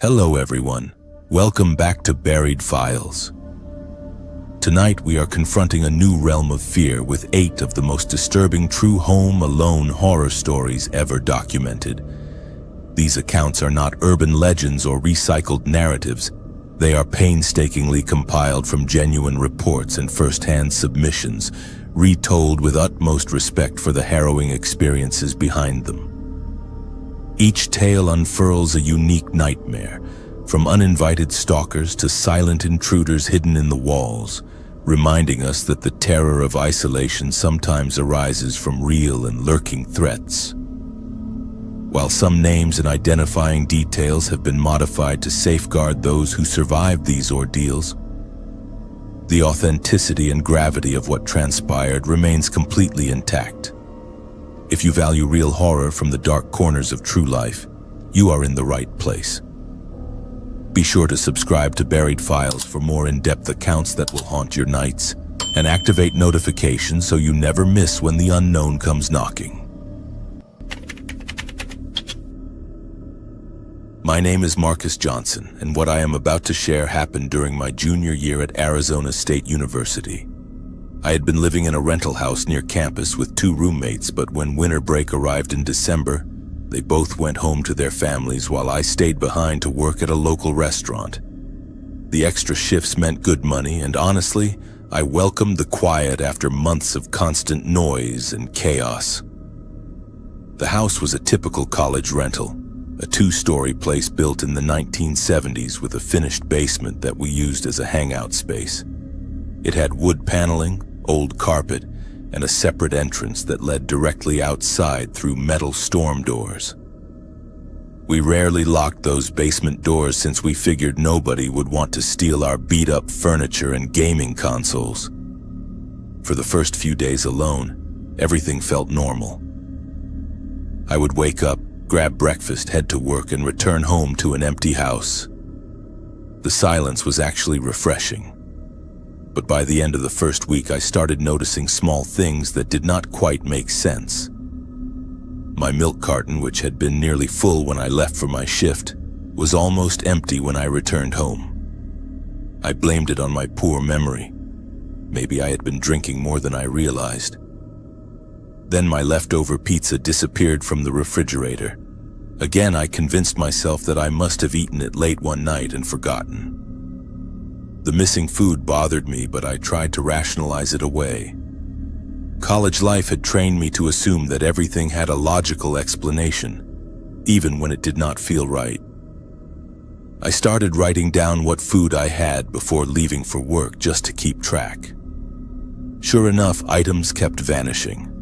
Hello everyone, welcome back to Buried Files. Tonight we are confronting a new realm of fear with 8 of the most disturbing true home alone horror stories ever documented. These accounts are not urban legends or recycled narratives. They are painstakingly compiled from genuine reports and first-hand submissions, retold with utmost respect for the harrowing experiences behind them. Each tale unfurls a unique nightmare, from uninvited stalkers to silent intruders hidden in the walls, reminding us that the terror of isolation sometimes arises from real and lurking threats. While some names and identifying details have been modified to safeguard those who survived these ordeals, the authenticity and gravity of what transpired remains completely intact. If you value real horror from the dark corners of true life, you are in the right place. Be sure to subscribe to Buried Files for more in-depth accounts that will haunt your nights, and activate notifications so you never miss when the unknown comes knocking. My name is Marcus Johnson, and what I am about to share happened during my junior year at Arizona State University. I had been living in a rental house near campus with 2 roommates, but when winter break arrived in December, they both went home to their families while I stayed behind to work at a local restaurant. The extra shifts meant good money, and honestly, I welcomed the quiet after months of constant noise and chaos. The house was a typical college rental, a 2-story place built in the 1970s with a finished basement that we used as a hangout space. It had wood paneling, old carpet, and a separate entrance that led directly outside through metal storm doors. We rarely locked those basement doors since we figured nobody would want to steal our beat-up furniture and gaming consoles. For the first few days alone, everything felt normal. I would wake up, grab breakfast, head to work, and return home to an empty house. The silence was actually refreshing. But by the end of the first week, I started noticing small things that did not quite make sense. My milk carton, which had been nearly full when I left for my shift, was almost empty when I returned home. I blamed it on my poor memory. Maybe I had been drinking more than I realized. Then my leftover pizza disappeared from the refrigerator. Again, I convinced myself that I must have eaten it late one night and forgotten. The missing food bothered me, but I tried to rationalize it away. College life had trained me to assume that everything had a logical explanation, even when it did not feel right. I started writing down what food I had before leaving for work just to keep track. Sure enough, items kept vanishing.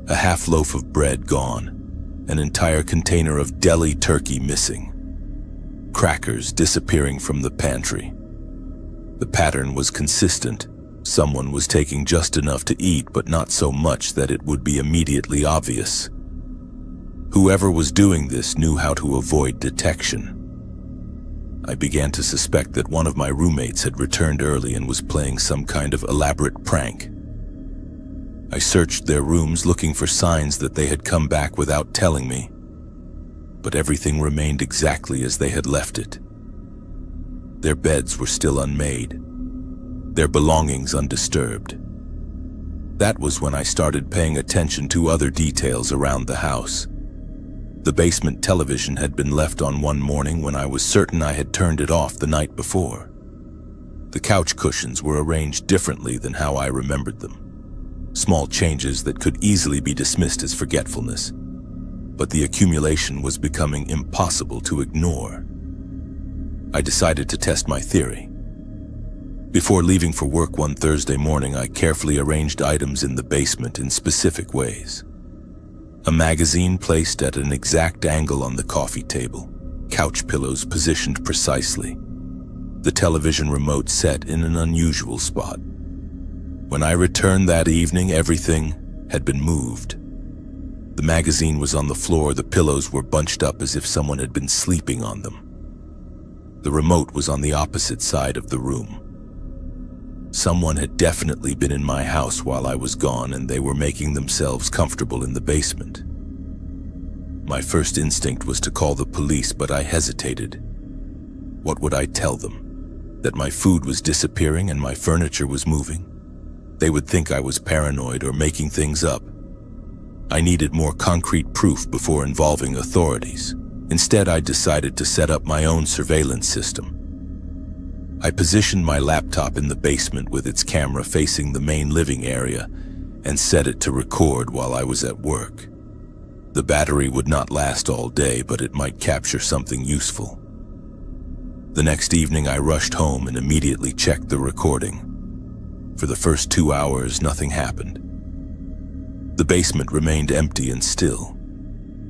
A half loaf of bread gone, an entire container of deli turkey missing, crackers disappearing from the pantry. The pattern was consistent. Someone was taking just enough to eat, but not so much that it would be immediately obvious. Whoever was doing this knew how to avoid detection. I began to suspect that one of my roommates had returned early and was playing some kind of elaborate prank. I searched their rooms looking for signs that they had come back without telling me, but everything remained exactly as they had left it. Their beds were still unmade, their belongings undisturbed. That was when I started paying attention to other details around the house. The basement television had been left on one morning when I was certain I had turned it off the night before. The couch cushions were arranged differently than how I remembered them. Small changes that could easily be dismissed as forgetfulness, but the accumulation was becoming impossible to ignore. I decided to test my theory. Before leaving for work one Thursday morning, I carefully arranged items in the basement in specific ways. A magazine placed at an exact angle on the coffee table, couch pillows positioned precisely, the television remote set in an unusual spot. When I returned that evening, everything had been moved. The magazine was on the floor, the pillows were bunched up as if someone had been sleeping on them. The remote was on the opposite side of the room. Someone had definitely been in my house while I was gone, and they were making themselves comfortable in the basement. My first instinct was to call the police, but I hesitated. What would I tell them? That my food was disappearing and my furniture was moving? They would think I was paranoid or making things up. I needed more concrete proof before involving authorities. Instead, I decided to set up my own surveillance system. I positioned my laptop in the basement with its camera facing the main living area and set it to record while I was at work. The battery would not last all day, but it might capture something useful. The next evening, I rushed home and immediately checked the recording. For the first 2 hours, nothing happened. The basement remained empty and still.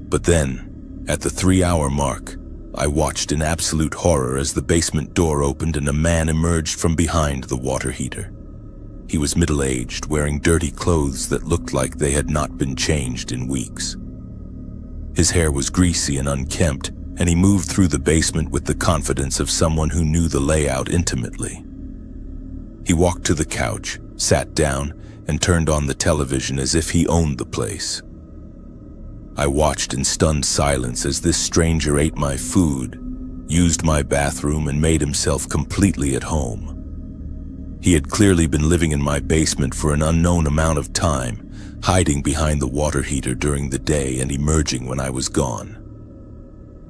But then, at the 3-hour mark, I watched in absolute horror as the basement door opened and a man emerged from behind the water heater. He was middle-aged, wearing dirty clothes that looked like they had not been changed in weeks. His hair was greasy and unkempt, and he moved through the basement with the confidence of someone who knew the layout intimately. He walked to the couch, sat down, and turned on the television as if he owned the place. I watched in stunned silence as this stranger ate my food, used my bathroom, and made himself completely at home. He had clearly been living in my basement for an unknown amount of time, hiding behind the water heater during the day and emerging when I was gone.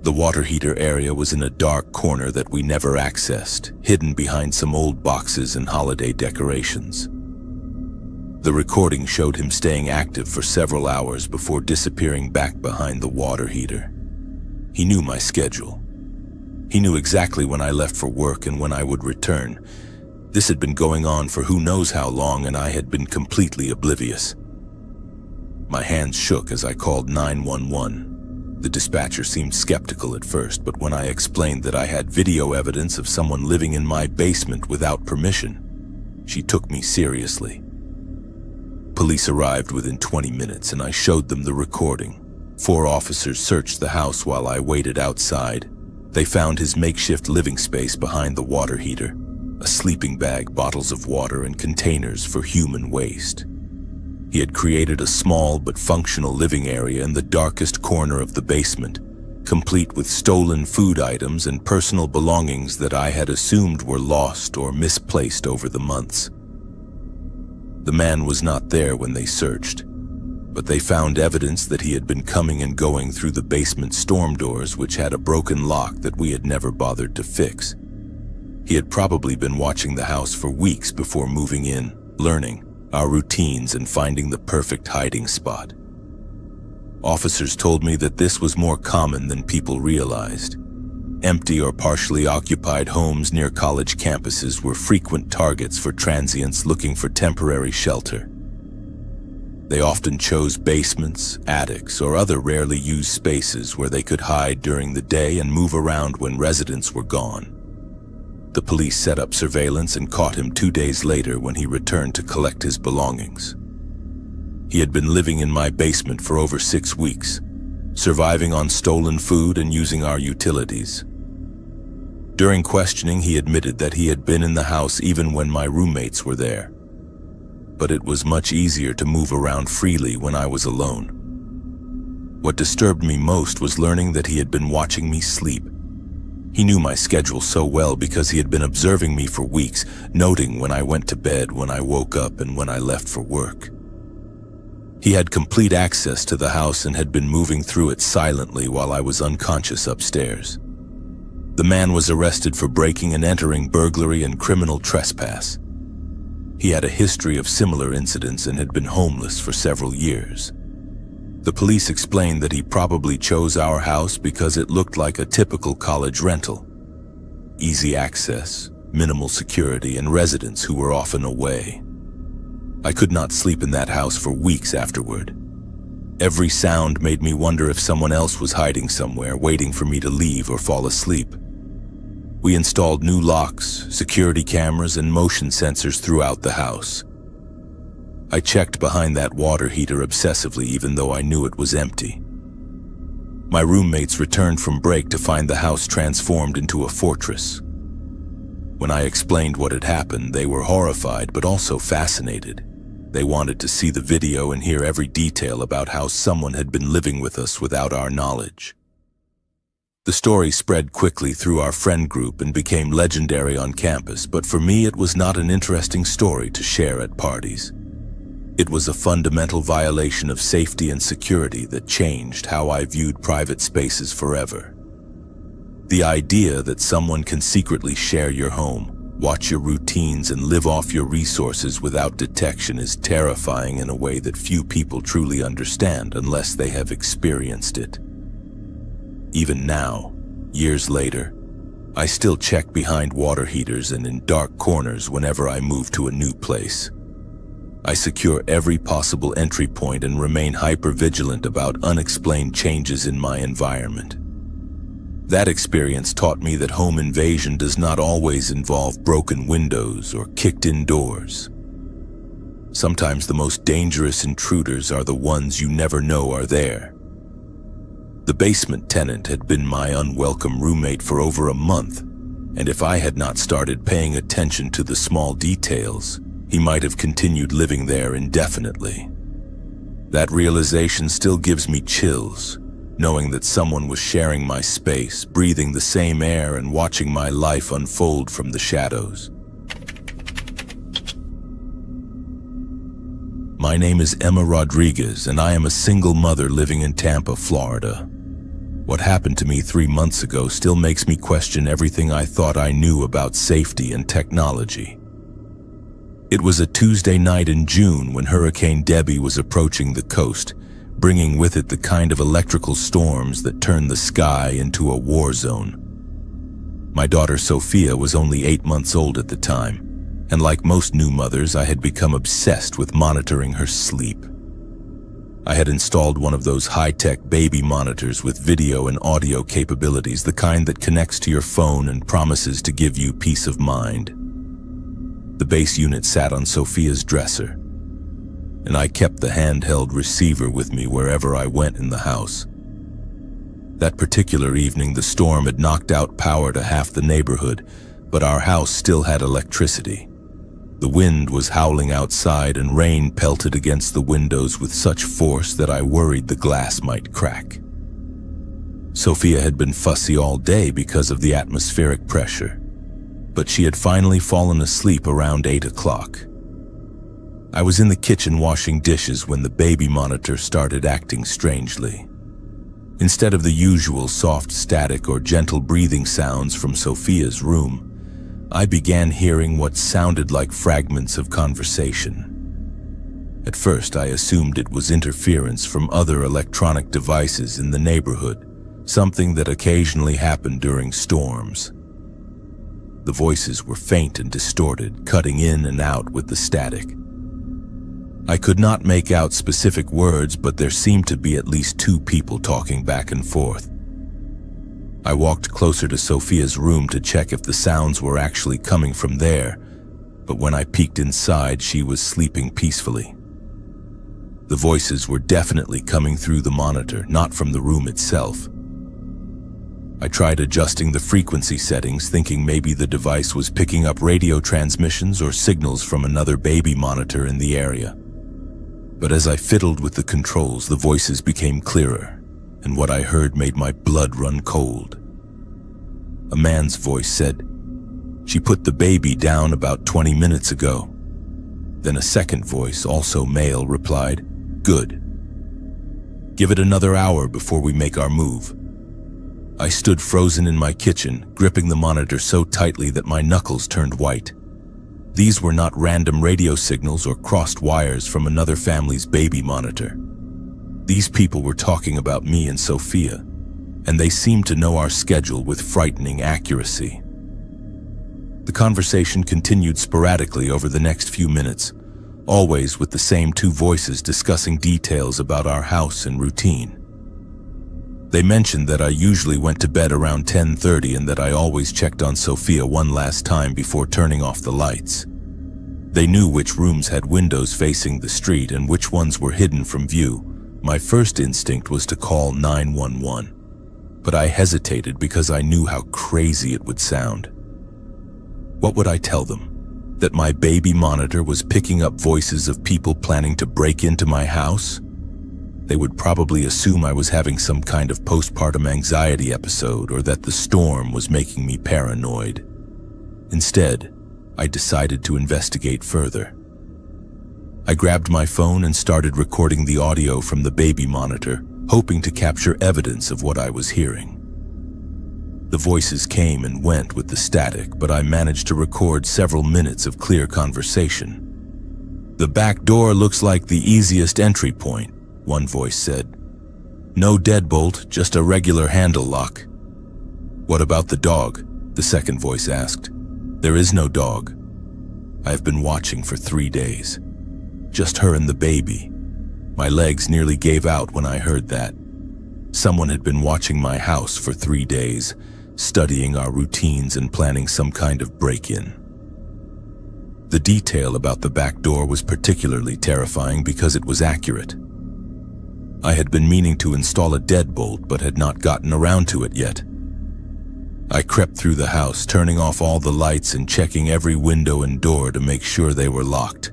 The water heater area was in a dark corner that we never accessed, hidden behind some old boxes and holiday decorations. The recording showed him staying active for several hours before disappearing back behind the water heater. He knew my schedule. He knew exactly when I left for work and when I would return. This had been going on for who knows how long, and I had been completely oblivious. My hands shook as I called 911. The dispatcher seemed skeptical at first, but when I explained that I had video evidence of someone living in my basement without permission, she took me seriously. Police arrived within 20 minutes and I showed them the recording. 4 officers searched the house while I waited outside. They found his makeshift living space behind the water heater, a sleeping bag, bottles of water, and containers for human waste. He had created a small but functional living area in the darkest corner of the basement, complete with stolen food items and personal belongings that I had assumed were lost or misplaced over the months. The man was not there when they searched, but they found evidence that he had been coming and going through the basement storm doors, which had a broken lock that we had never bothered to fix. He had probably been watching the house for weeks before moving in, learning our routines and finding the perfect hiding spot. Officers told me that this was more common than people realized. Empty or partially occupied homes near college campuses were frequent targets for transients looking for temporary shelter. They often chose basements, attics, or other rarely used spaces where they could hide during the day and move around when residents were gone. The police set up surveillance and caught him 2 days later when he returned to collect his belongings. He had been living in my basement for over 6 weeks, surviving on stolen food and using our utilities. During questioning, he admitted that he had been in the house even when my roommates were there. But it was much easier to move around freely when I was alone. What disturbed me most was learning that he had been watching me sleep. He knew my schedule so well because he had been observing me for weeks, noting when I went to bed, when I woke up, and when I left for work. He had complete access to the house and had been moving through it silently while I was unconscious upstairs. The man was arrested for breaking and entering, burglary, and criminal trespass. He had a history of similar incidents and had been homeless for several years. The police explained that he probably chose our house because it looked like a typical college rental. Easy access, minimal security, and residents who were often away. I could not sleep in that house for weeks afterward. Every sound made me wonder if someone else was hiding somewhere, waiting for me to leave or fall asleep. We installed new locks, security cameras, and motion sensors throughout the house. I checked behind that water heater obsessively even though I knew it was empty. My roommates returned from break to find the house transformed into a fortress. When I explained what had happened, they were horrified but also fascinated. They wanted to see the video and hear every detail about how someone had been living with us without our knowledge. The story spread quickly through our friend group and became legendary on campus, but for me it was not an interesting story to share at parties. It was a fundamental violation of safety and security that changed how I viewed private spaces forever. The idea that someone can secretly share your home, watch your routines, and live off your resources without detection is terrifying in a way that few people truly understand unless they have experienced it. Even now, years later, I still check behind water heaters and in dark corners whenever I move to a new place. I secure every possible entry point and remain hyper-vigilant about unexplained changes in my environment. That experience taught me that home invasion does not always involve broken windows or kicked-in doors. Sometimes the most dangerous intruders are the ones you never know are there. The basement tenant had been my unwelcome roommate for over a month, and if I had not started paying attention to the small details, he might have continued living there indefinitely. That realization still gives me chills, knowing that someone was sharing my space, breathing the same air, and watching my life unfold from the shadows. My name is Emma Rodriguez, and I am a single mother living in Tampa, Florida. What happened to me 3 months ago still makes me question everything I thought I knew about safety and technology. It was a Tuesday night in June when Hurricane Debbie was approaching the coast, bringing with it the kind of electrical storms that turn the sky into a war zone. My daughter Sophia was only 8 months old at the time, and like most new mothers, I had become obsessed with monitoring her sleep. I had installed one of those high-tech baby monitors with video and audio capabilities, the kind that connects to your phone and promises to give you peace of mind. The base unit sat on Sophia's dresser, and I kept the handheld receiver with me wherever I went in the house. That particular evening, the storm had knocked out power to half the neighborhood, but our house still had electricity. The wind was howling outside and rain pelted against the windows with such force that I worried the glass might crack. Sophia had been fussy all day because of the atmospheric pressure, but she had finally fallen asleep around 8 o'clock. I was in the kitchen washing dishes when the baby monitor started acting strangely. Instead of the usual soft static or gentle breathing sounds from Sophia's room, I began hearing what sounded like fragments of conversation. At first, I assumed it was interference from other electronic devices in the neighborhood, something that occasionally happened during storms. The voices were faint and distorted, cutting in and out with the static. I could not make out specific words, but there seemed to be at least 2 people talking back and forth. I walked closer to Sophia's room to check if the sounds were actually coming from there, but when I peeked inside, she was sleeping peacefully. The voices were definitely coming through the monitor, not from the room itself. I tried adjusting the frequency settings, thinking maybe the device was picking up radio transmissions or signals from another baby monitor in the area. But as I fiddled with the controls, the voices became clearer, and what I heard made my blood run cold. A man's voice said, "She put the baby down about 20 minutes ago." Then a second voice, also male, replied, "Good. Give it another hour before we make our move." I stood frozen in my kitchen, gripping the monitor so tightly that my knuckles turned white. These were not random radio signals or crossed wires from another family's baby monitor. These people were talking about me and Sophia, and they seemed to know our schedule with frightening accuracy. The conversation continued sporadically over the next few minutes, always with the same 2 voices discussing details about our house and routine. They mentioned that I usually went to bed around 10:30 and that I always checked on Sophia one last time before turning off the lights. They knew which rooms had windows facing the street and which ones were hidden from view. My first instinct was to call 911, but I hesitated because I knew how crazy it would sound. What would I tell them? That my baby monitor was picking up voices of people planning to break into my house? They would probably assume I was having some kind of postpartum anxiety episode or that the storm was making me paranoid. Instead, I decided to investigate further. I grabbed my phone and started recording the audio from the baby monitor, hoping to capture evidence of what I was hearing. The voices came and went with the static, but I managed to record several minutes of clear conversation. "The back door looks like the easiest entry point," one voice said. "No deadbolt, just a regular handle lock." "What about the dog?" the second voice asked. "There is no dog. I have been watching for 3 days. Just her and the baby." My legs nearly gave out when I heard that. Someone had been watching my house for 3 days, studying our routines and planning some kind of break-in. The detail about the back door was particularly terrifying because it was accurate. I had been meaning to install a deadbolt but had not gotten around to it yet. I crept through the house, turning off all the lights and checking every window and door to make sure they were locked.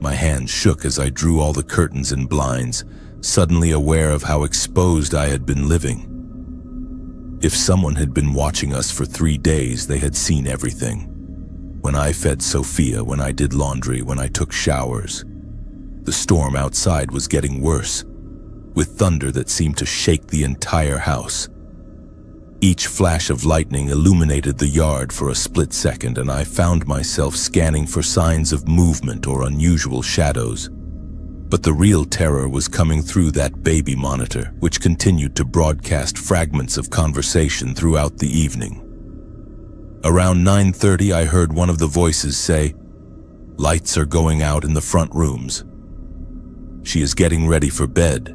My hands shook as I drew all the curtains and blinds, suddenly aware of how exposed I had been living. If someone had been watching us for 3 days, they had seen everything. When I fed Sophia, when I did laundry, when I took showers. The storm outside was getting worse, with thunder that seemed to shake the entire house. Each flash of lightning illuminated the yard for a split second, and I found myself scanning for signs of movement or unusual shadows. But the real terror was coming through that baby monitor, which continued to broadcast fragments of conversation throughout the evening. Around 9:30, I heard one of the voices say, "Lights are going out in the front rooms. She is getting ready for bed."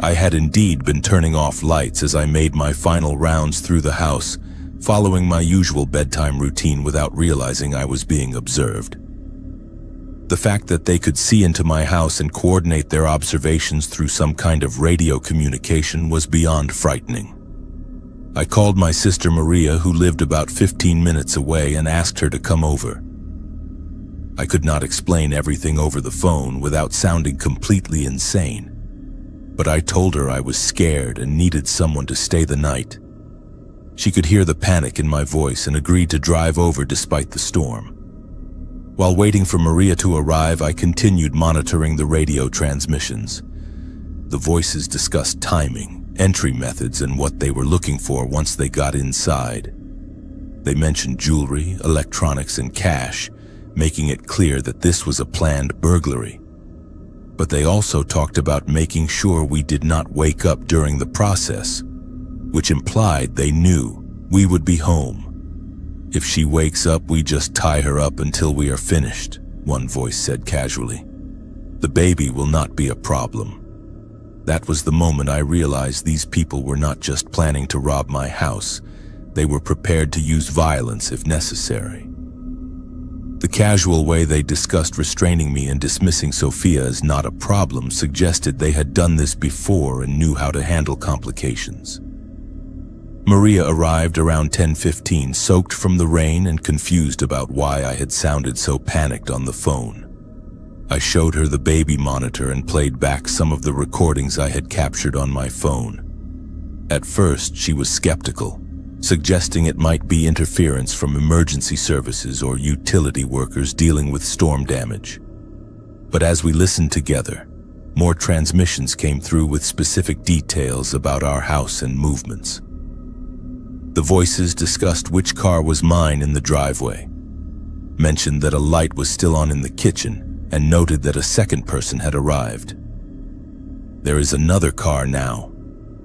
I had indeed been turning off lights as I made my final rounds through the house, following my usual bedtime routine without realizing I was being observed. The fact that they could see into my house and coordinate their observations through some kind of radio communication was beyond frightening. I called my sister Maria, who lived about 15 minutes away, and asked her to come over. I could not explain everything over the phone without sounding completely insane. But I told her I was scared and needed someone to stay the night. She could hear the panic in my voice and agreed to drive over despite the storm. While waiting for Maria to arrive, I continued monitoring the radio transmissions. The voices discussed timing, entry methods, and what they were looking for once they got inside. They mentioned jewelry, electronics, and cash, making it clear that this was a planned burglary. But they also talked about making sure we did not wake up during the process, which implied they knew we would be home. "If she wakes up, we just tie her up until we are finished," one voice said casually. "The baby will not be a problem." That was the moment I realized these people were not just planning to rob my house, they were prepared to use violence if necessary. The casual way they discussed restraining me and dismissing Sophia as not a problem suggested they had done this before and knew how to handle complications. Maria arrived around 10:15, soaked from the rain and confused about why I had sounded so panicked on the phone. I showed her the baby monitor and played back some of the recordings I had captured on my phone. At first, she was skeptical, suggesting it might be interference from emergency services or utility workers dealing with storm damage. But as we listened together, more transmissions came through with specific details about our house and movements. The voices discussed which car was mine in the driveway, mentioned that a light was still on in the kitchen, and noted that a second person had arrived. "There is another car now,"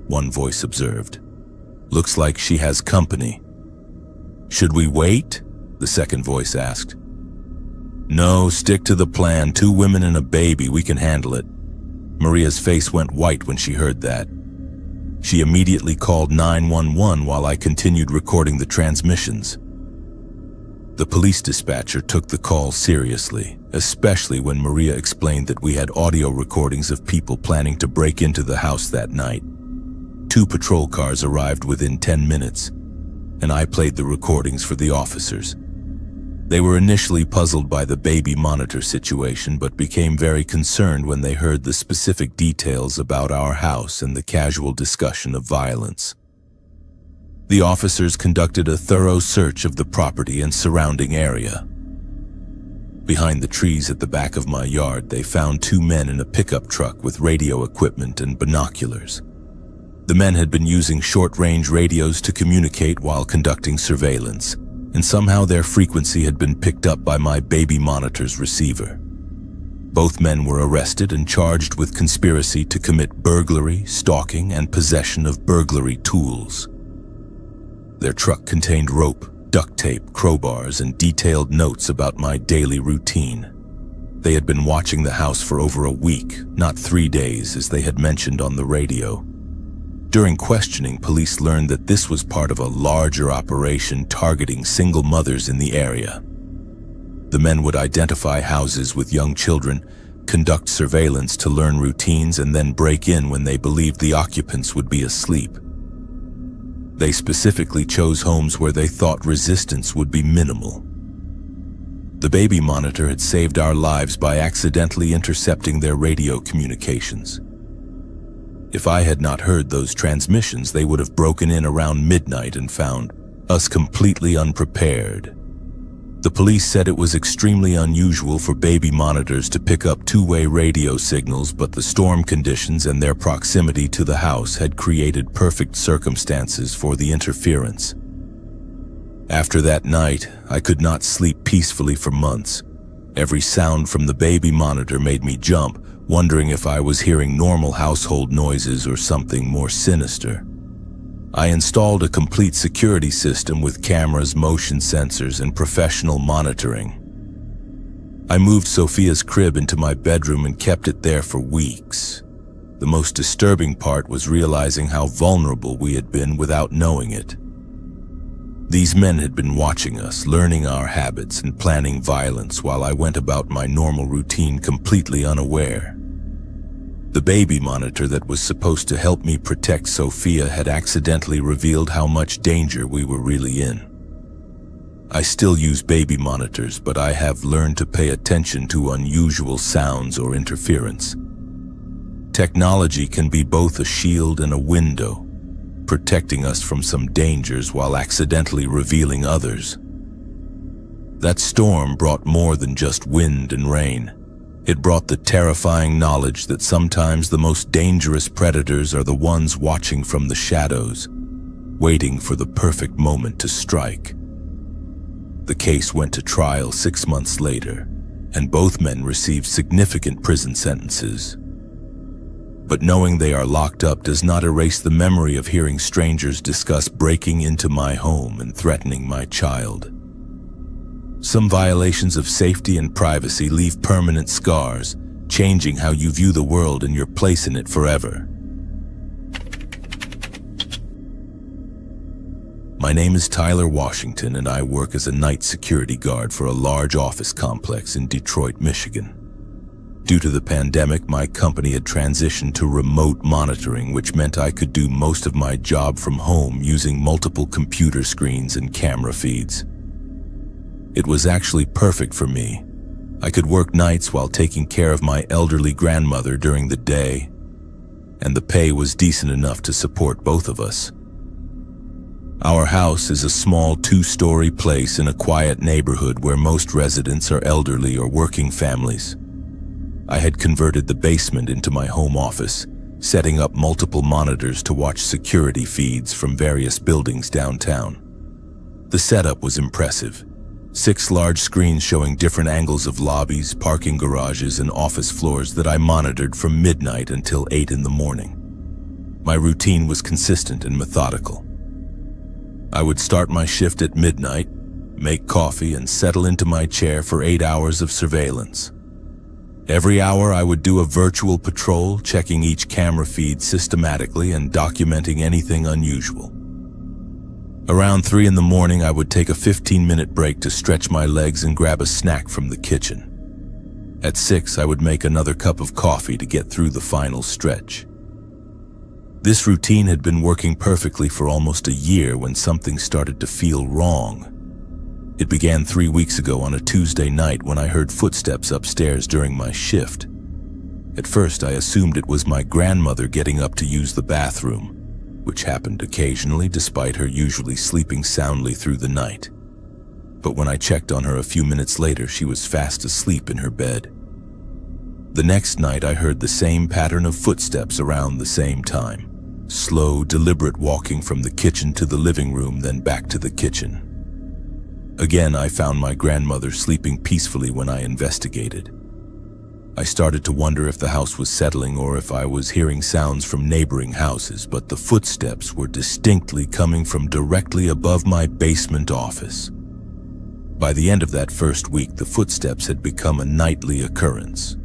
one voice observed. "Looks like she has company." "Should we wait?" the second voice asked. "No, stick to the plan. 2 women and a baby, we can handle it." Maria's face went white when she heard that. She immediately called 911 while I continued recording the transmissions. The police dispatcher took the call seriously, especially when Maria explained that we had audio recordings of people planning to break into the house that night. 2 patrol cars arrived within 10 minutes, and I played the recordings for the officers. They were initially puzzled by the baby monitor situation, but became very concerned when they heard the specific details about our house and the casual discussion of violence. The officers conducted a thorough search of the property and surrounding area. Behind the trees at the back of my yard, they found two men in a pickup truck with radio equipment and binoculars. The men had been using short-range radios to communicate while conducting surveillance, and somehow their frequency had been picked up by my baby monitor's receiver. Both men were arrested and charged with conspiracy to commit burglary, stalking, and possession of burglary tools. Their truck contained rope, duct tape, crowbars, and detailed notes about my daily routine. They had been watching the house for over a week, not 3 days, as they had mentioned on the radio. During questioning, police learned that this was part of a larger operation targeting single mothers in the area. The men would identify houses with young children, conduct surveillance to learn routines, and then break in when they believed the occupants would be asleep. They specifically chose homes where they thought resistance would be minimal. The baby monitor had saved our lives by accidentally intercepting their radio communications. If I had not heard those transmissions, they would have broken in around midnight and found us completely unprepared. The police said it was extremely unusual for baby monitors to pick up two-way radio signals, but the storm conditions and their proximity to the house had created perfect circumstances for the interference. After that night, I could not sleep peacefully for months. Every sound from the baby monitor made me jump, wondering if I was hearing normal household noises or something more sinister. I installed a complete security system with cameras, motion sensors, and professional monitoring. I moved Sophia's crib into my bedroom and kept it there for weeks. The most disturbing part was realizing how vulnerable we had been without knowing it. These men had been watching us, learning our habits, and planning violence while I went about my normal routine completely unaware. The baby monitor that was supposed to help me protect Sophia had accidentally revealed how much danger we were really in. I still use baby monitors, but I have learned to pay attention to unusual sounds or interference. Technology can be both a shield and a window, protecting us from some dangers while accidentally revealing others. That storm brought more than just wind and rain. It brought the terrifying knowledge that sometimes the most dangerous predators are the ones watching from the shadows, waiting for the perfect moment to strike. The case went to trial 6 months later, and both men received significant prison sentences. But knowing they are locked up does not erase the memory of hearing strangers discuss breaking into my home and threatening my child. Some violations of safety and privacy leave permanent scars, changing how you view the world and your place in it forever. My name is Tyler Washington, and I work as a night security guard for a large office complex in Detroit, Michigan. Due to the pandemic, my company had transitioned to remote monitoring, which meant I could do most of my job from home using multiple computer screens and camera feeds. It was actually perfect for me. I could work nights while taking care of my elderly grandmother during the day, and the pay was decent enough to support both of us. Our house is a small 2-story place in a quiet neighborhood where most residents are elderly or working families. I had converted the basement into my home office, setting up multiple monitors to watch security feeds from various buildings downtown. The setup was impressive. 6 large screens showing different angles of lobbies, parking garages, and office floors that I monitored from midnight until 8 in the morning. My routine was consistent and methodical. I would start my shift at midnight, make coffee, and settle into my chair for 8 hours of surveillance. Every hour I would do a virtual patrol, checking each camera feed systematically and documenting anything unusual. Around 3 in the morning, I would take a 15-minute break to stretch my legs and grab a snack from the kitchen. At 6, I would make another cup of coffee to get through the final stretch. This routine had been working perfectly for almost a year when something started to feel wrong. It began 3 weeks ago on a Tuesday night when I heard footsteps upstairs during my shift. At first, I assumed it was my grandmother getting up to use the bathroom, which happened occasionally despite her usually sleeping soundly through the night. But when I checked on her a few minutes later, she was fast asleep in her bed. The next night, I heard the same pattern of footsteps around the same time. Slow, deliberate walking from the kitchen to the living room, then back to the kitchen. Again, I found my grandmother sleeping peacefully when I investigated. I started to wonder if the house was settling or if I was hearing sounds from neighboring houses, but the footsteps were distinctly coming from directly above my basement office. By the end of that first week, the footsteps had become a nightly occurrence.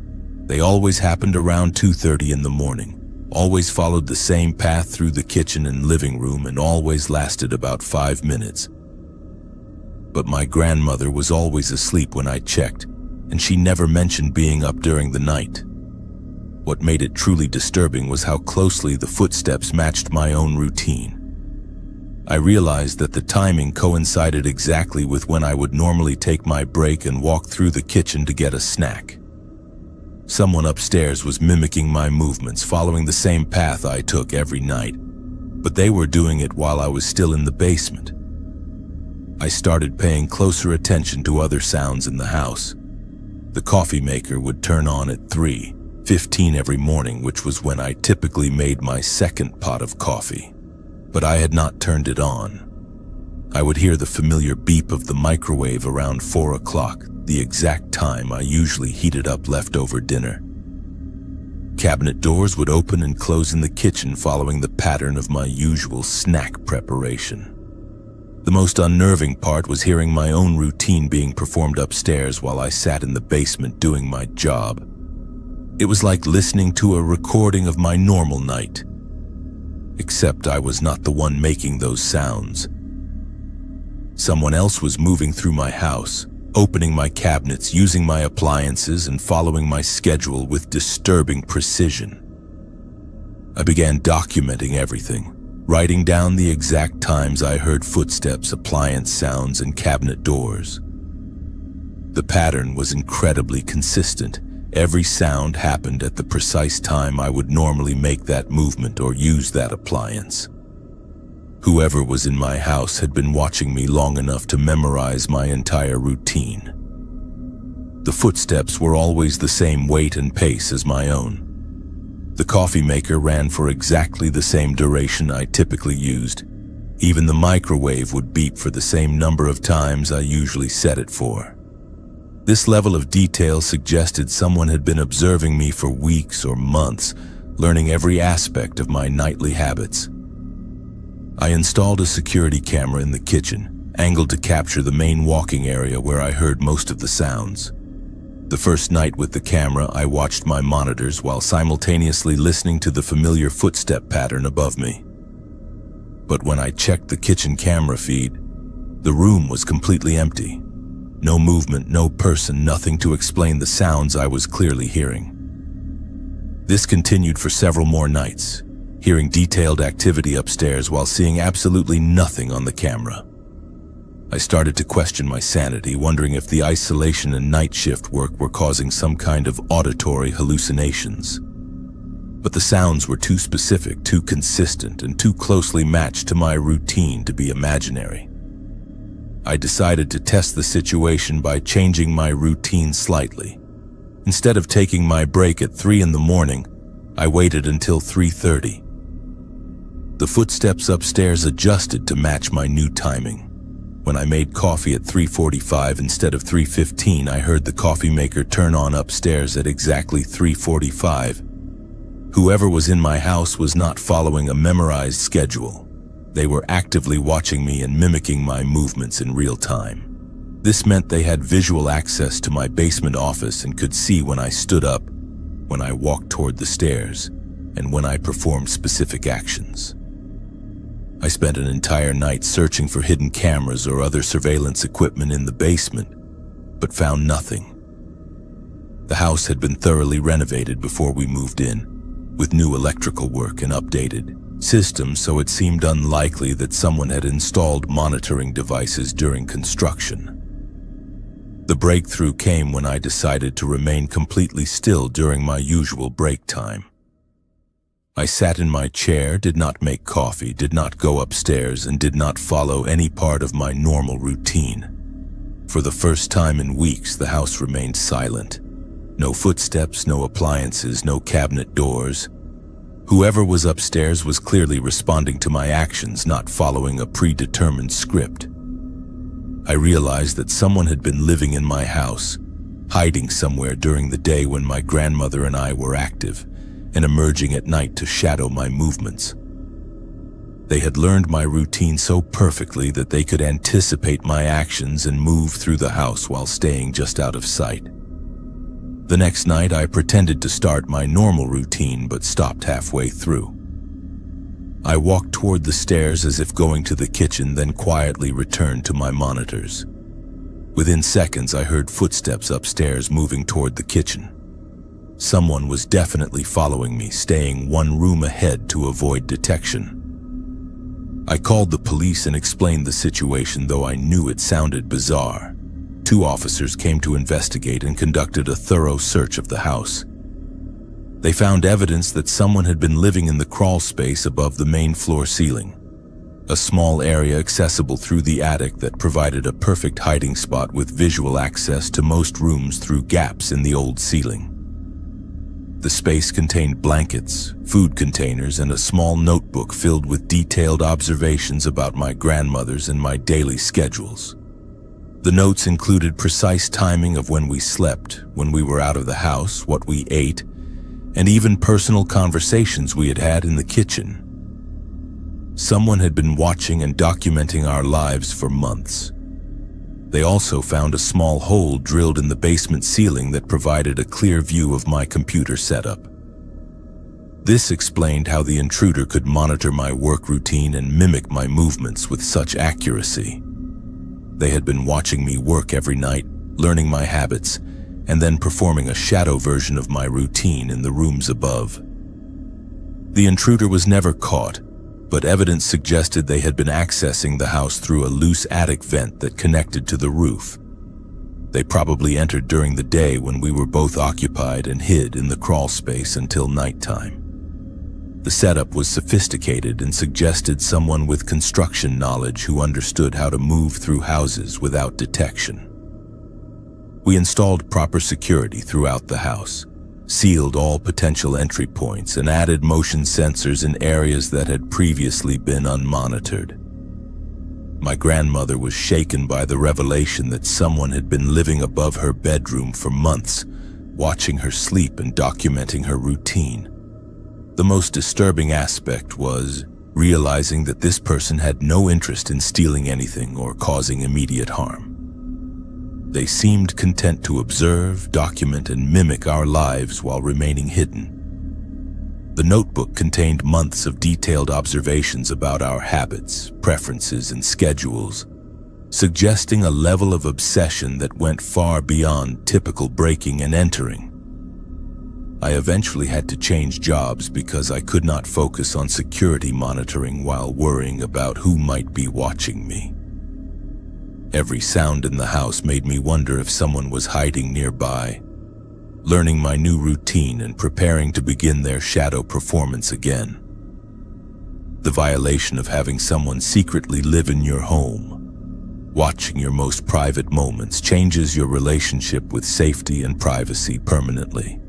They always happened around 2:30 in the morning, always followed the same path through the kitchen and living room, and always lasted about 5 minutes. But my grandmother was always asleep when I checked, and she never mentioned being up during the night. What made it truly disturbing was how closely the footsteps matched my own routine. I realized that the timing coincided exactly with when I would normally take my break and walk through the kitchen to get a snack. Someone upstairs was mimicking my movements, following the same path I took every night, but they were doing it while I was still in the basement. I started paying closer attention to other sounds in the house. The coffee maker would turn on at 3:15 every morning, which was when I typically made my second pot of coffee. But I had not turned it on. I would hear the familiar beep of the microwave around 4 o'clock, the exact time I usually heated up leftover dinner. Cabinet doors would open and close in the kitchen, following the pattern of my usual snack preparation. The most unnerving part was hearing my own routine being performed upstairs while I sat in the basement doing my job. It was like listening to a recording of my normal night, except I was not the one making those sounds. Someone else was moving through my house, opening my cabinets, using my appliances, and following my schedule with disturbing precision. I began documenting everything, writing down the exact times I heard footsteps, appliance sounds, and cabinet doors. The pattern was incredibly consistent. Every sound happened at the precise time I would normally make that movement or use that appliance. Whoever was in my house had been watching me long enough to memorize my entire routine. The footsteps were always the same weight and pace as my own. The coffee maker ran for exactly the same duration I typically used. Even the microwave would beep for the same number of times I usually set it for. This level of detail suggested someone had been observing me for weeks or months, learning every aspect of my nightly habits. I installed a security camera in the kitchen, angled to capture the main walking area where I heard most of the sounds. The first night with the camera, I watched my monitors while simultaneously listening to the familiar footstep pattern above me. But when I checked the kitchen camera feed, the room was completely empty. No movement, no person, nothing to explain the sounds I was clearly hearing. This continued for several more nights, hearing detailed activity upstairs while seeing absolutely nothing on the camera. I started to question my sanity, wondering if the isolation and night shift work were causing some kind of auditory hallucinations. But the sounds were too specific, too consistent, and too closely matched to my routine to be imaginary. I decided to test the situation by changing my routine slightly. Instead of taking my break at 3 in the morning, I waited until 3:30. The footsteps upstairs adjusted to match my new timing. When I made coffee at 3:45 instead of 3:15, I heard the coffee maker turn on upstairs at exactly 3:45. Whoever was in my house was not following a memorized schedule. They were actively watching me and mimicking my movements in real time. This meant they had visual access to my basement office and could see when I stood up, when I walked toward the stairs, and when I performed specific actions. I spent an entire night searching for hidden cameras or other surveillance equipment in the basement, but found nothing. The house had been thoroughly renovated before we moved in, with new electrical work and updated systems, so it seemed unlikely that someone had installed monitoring devices during construction. The breakthrough came when I decided to remain completely still during my usual break time. I sat in my chair, did not make coffee, did not go upstairs, and did not follow any part of my normal routine. For the first time in weeks, the house remained silent. No footsteps, no appliances, no cabinet doors. Whoever was upstairs was clearly responding to my actions, not following a predetermined script. I realized that someone had been living in my house, hiding somewhere during the day when my grandmother and I were active, and emerging at night to shadow my movements. They had learned my routine so perfectly that they could anticipate my actions and move through the house while staying just out of sight. The next night, I pretended to start my normal routine but stopped halfway through. I walked toward the stairs as if going to the kitchen, then quietly returned to my monitors. Within seconds, I heard footsteps upstairs moving toward the kitchen. Someone was definitely following me, staying one room ahead to avoid detection. I called the police and explained the situation, though I knew it sounded bizarre. 2 officers came to investigate and conducted a thorough search of the house. They found evidence that someone had been living in the crawl space above the main floor ceiling, a small area accessible through the attic that provided a perfect hiding spot with visual access to most rooms through gaps in the old ceiling. The space contained blankets, food containers, and a small notebook filled with detailed observations about my grandmother's and my daily schedules. The notes included precise timing of when we slept, when we were out of the house, what we ate, and even personal conversations we had had in the kitchen. Someone had been watching and documenting our lives for months. They also found a small hole drilled in the basement ceiling that provided a clear view of my computer setup. This explained how the intruder could monitor my work routine and mimic my movements with such accuracy. They had been watching me work every night, learning my habits, and then performing a shadow version of my routine in the rooms above. The intruder was never caught, but evidence suggested they had been accessing the house through a loose attic vent that connected to the roof. They probably entered during the day when we were both occupied and hid in the crawl space until nighttime. The setup was sophisticated and suggested someone with construction knowledge who understood how to move through houses without detection. We installed proper security throughout the house, sealed all potential entry points, and added motion sensors in areas that had previously been unmonitored. My grandmother was shaken by the revelation that someone had been living above her bedroom for months, watching her sleep and documenting her routine. The most disturbing aspect was realizing that this person had no interest in stealing anything or causing immediate harm. They seemed content to observe, document, and mimic our lives while remaining hidden. The notebook contained months of detailed observations about our habits, preferences, and schedules, suggesting a level of obsession that went far beyond typical breaking and entering. I eventually had to change jobs because I could not focus on security monitoring while worrying about who might be watching me. Every sound in the house made me wonder if someone was hiding nearby, learning my new routine and preparing to begin their shadow performance again. The violation of having someone secretly live in your home, watching your most private moments, changes your relationship with safety and privacy permanently.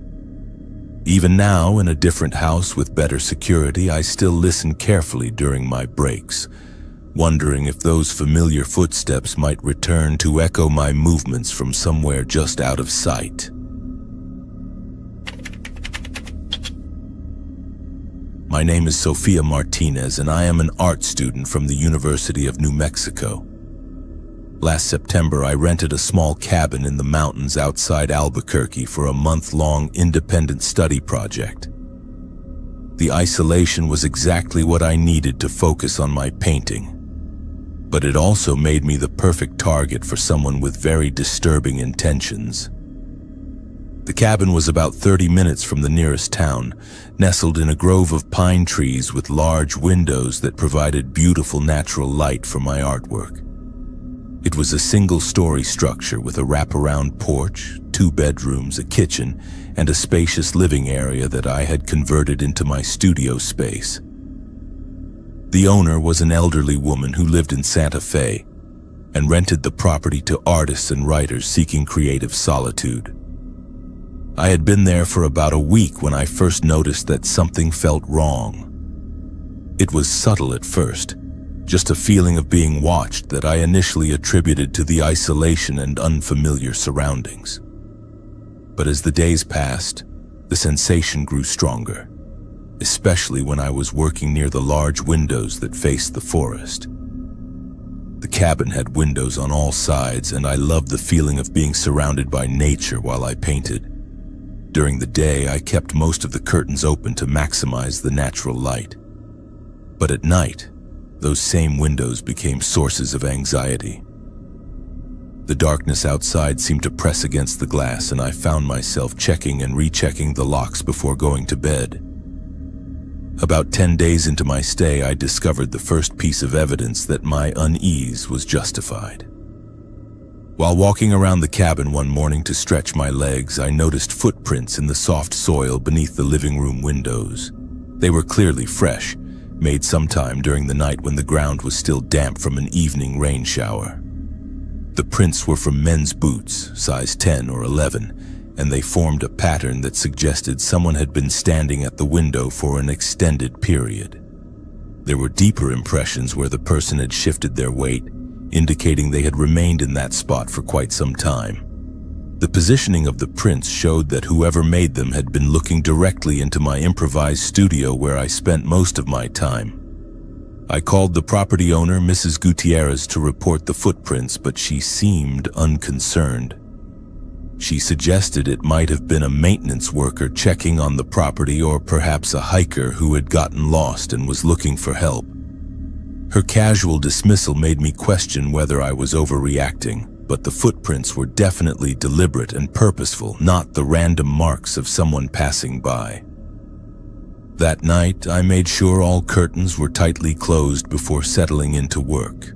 Even now, in a different house with better security, I still listen carefully during my breaks, wondering if those familiar footsteps might return to echo my movements from somewhere just out of sight. My name is Sofia Martinez, and I am an art student from the University of New Mexico. Last September, I rented a small cabin in the mountains outside Albuquerque for a month-long independent study project. The isolation was exactly what I needed to focus on my painting, but it also made me the perfect target for someone with very disturbing intentions. The cabin was about 30 minutes from the nearest town, nestled in a grove of pine trees with large windows that provided beautiful natural light for my artwork. It was a single-story structure with a wraparound porch, 2 bedrooms, a kitchen, and a spacious living area that I had converted into my studio space. The owner was an elderly woman who lived in Santa Fe and rented the property to artists and writers seeking creative solitude. I had been there for about a week when I first noticed that something felt wrong. It was subtle at first, just a feeling of being watched that I initially attributed to the isolation and unfamiliar surroundings. But as the days passed, the sensation grew stronger, especially when I was working near the large windows that faced the forest. The cabin had windows on all sides, and I loved the feeling of being surrounded by nature while I painted. During the day, I kept most of the curtains open to maximize the natural light. But at night, those same windows became sources of anxiety. The darkness outside seemed to press against the glass, and I found myself checking and rechecking the locks before going to bed. About 10 days into my stay, I discovered the first piece of evidence that my unease was justified. While walking around the cabin one morning to stretch my legs, I noticed footprints in the soft soil beneath the living room windows. They were clearly fresh, made sometime during the night when the ground was still damp from an evening rain shower. The prints were from men's boots, size 10 or 11, and they formed a pattern that suggested someone had been standing at the window for an extended period. There were deeper impressions where the person had shifted their weight, indicating they had remained in that spot for quite some time. The positioning of the prints showed that whoever made them had been looking directly into my improvised studio where I spent most of my time. I called the property owner, Mrs. Gutierrez, to report the footprints, but she seemed unconcerned. She suggested it might have been a maintenance worker checking on the property, or perhaps a hiker who had gotten lost and was looking for help. Her casual dismissal made me question whether I was overreacting, but the footprints were definitely deliberate and purposeful, not the random marks of someone passing by. That night, I made sure all curtains were tightly closed before settling into work.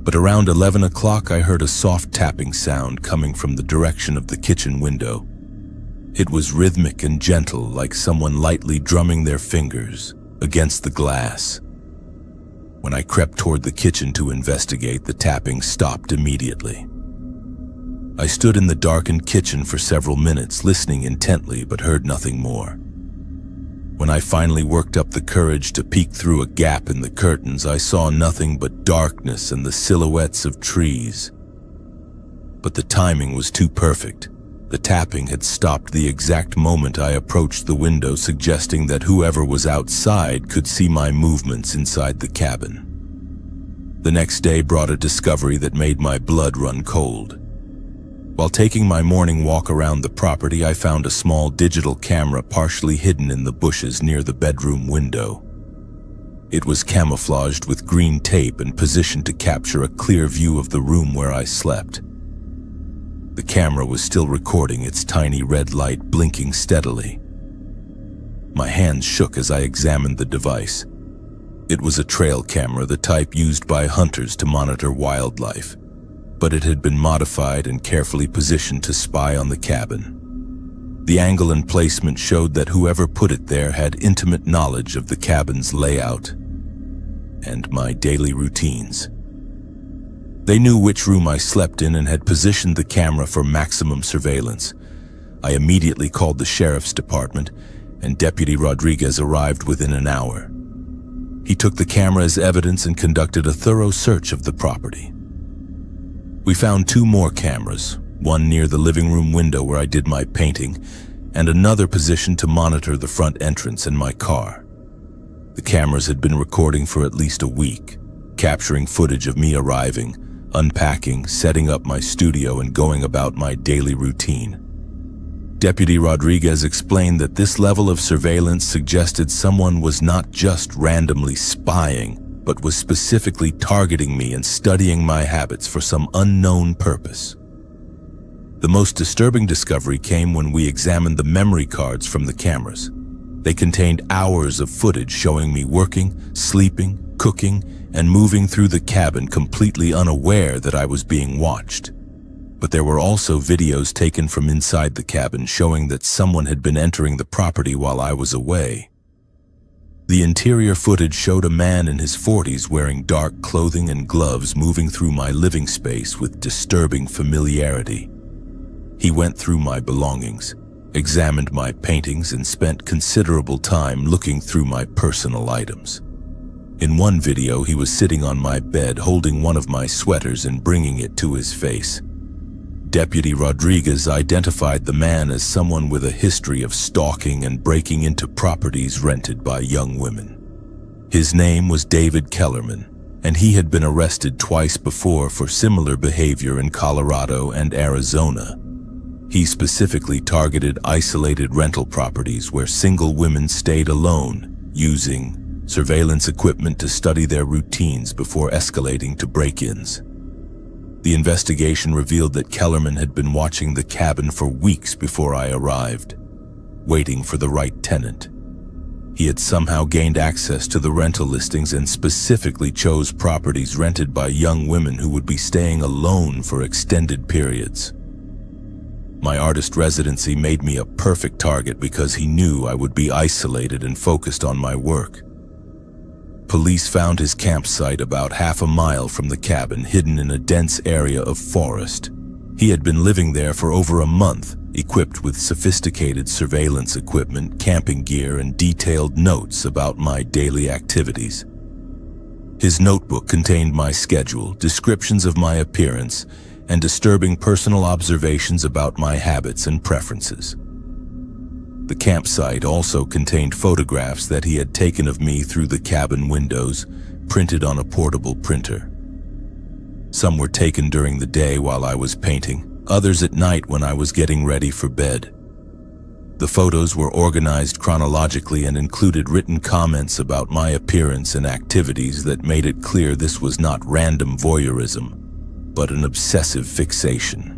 But around 11 o'clock, I heard a soft tapping sound coming from the direction of the kitchen window. It was rhythmic and gentle, like someone lightly drumming their fingers against the glass. When I crept toward the kitchen to investigate, the tapping stopped immediately. I stood in the darkened kitchen for several minutes, listening intently, but heard nothing more. When I finally worked up the courage to peek through a gap in the curtains, I saw nothing but darkness and the silhouettes of trees. But the timing was too perfect. The tapping had stopped the exact moment I approached the window, suggesting that whoever was outside could see my movements inside the cabin. The next day brought a discovery that made my blood run cold. While taking my morning walk around the property, I found a small digital camera partially hidden in the bushes near the bedroom window. It was camouflaged with green tape and positioned to capture a clear view of the room where I slept. The camera was still recording, its tiny red light blinking steadily. My hands shook as I examined the device. It was a trail camera, the type used by hunters to monitor wildlife, but it had been modified and carefully positioned to spy on the cabin. The angle and placement showed that whoever put it there had intimate knowledge of the cabin's layout and my daily routines. They knew which room I slept in and had positioned the camera for maximum surveillance. I immediately called the sheriff's department, and Deputy Rodriguez arrived within an hour. He took the camera as evidence and conducted a thorough search of the property. We found 2 more cameras, one near the living room window where I did my painting, and another positioned to monitor the front entrance and my car. The cameras had been recording for at least a week, capturing footage of me arriving, unpacking, setting up my studio, and going about my daily routine. Deputy Rodriguez explained that this level of surveillance suggested someone was not just randomly spying, but was specifically targeting me and studying my habits for some unknown purpose. The most disturbing discovery came when we examined the memory cards from the cameras. They contained hours of footage showing me working, sleeping, cooking, and moving through the cabin completely unaware that I was being watched. But there were also videos taken from inside the cabin showing that someone had been entering the property while I was away. The interior footage showed a man in his 40s wearing dark clothing and gloves moving through my living space with disturbing familiarity. He went through my belongings, examined my paintings, and spent considerable time looking through my personal items. In one video, he was sitting on my bed holding one of my sweaters and bringing it to his face. Deputy Rodriguez identified the man as someone with a history of stalking and breaking into properties rented by young women. His name was David Kellerman, and he had been arrested twice before for similar behavior in Colorado and Arizona. He specifically targeted isolated rental properties where single women stayed alone, using surveillance equipment to study their routines before escalating to break-ins. The investigation revealed that Kellerman had been watching the cabin for weeks before I arrived, waiting for the right tenant. He had somehow gained access to the rental listings and specifically chose properties rented by young women who would be staying alone for extended periods. My artist residency made me a perfect target because he knew I would be isolated and focused on my work. Police found his campsite about half a mile from the cabin, hidden in a dense area of forest. He had been living there for over a month, equipped with sophisticated surveillance equipment, camping gear, and detailed notes about my daily activities. His notebook contained my schedule, descriptions of my appearance, and disturbing personal observations about my habits and preferences. The campsite also contained photographs that he had taken of me through the cabin windows, printed on a portable printer. Some were taken during the day while I was painting, others at night when I was getting ready for bed. The photos were organized chronologically and included written comments about my appearance and activities that made it clear this was not random voyeurism, but an obsessive fixation.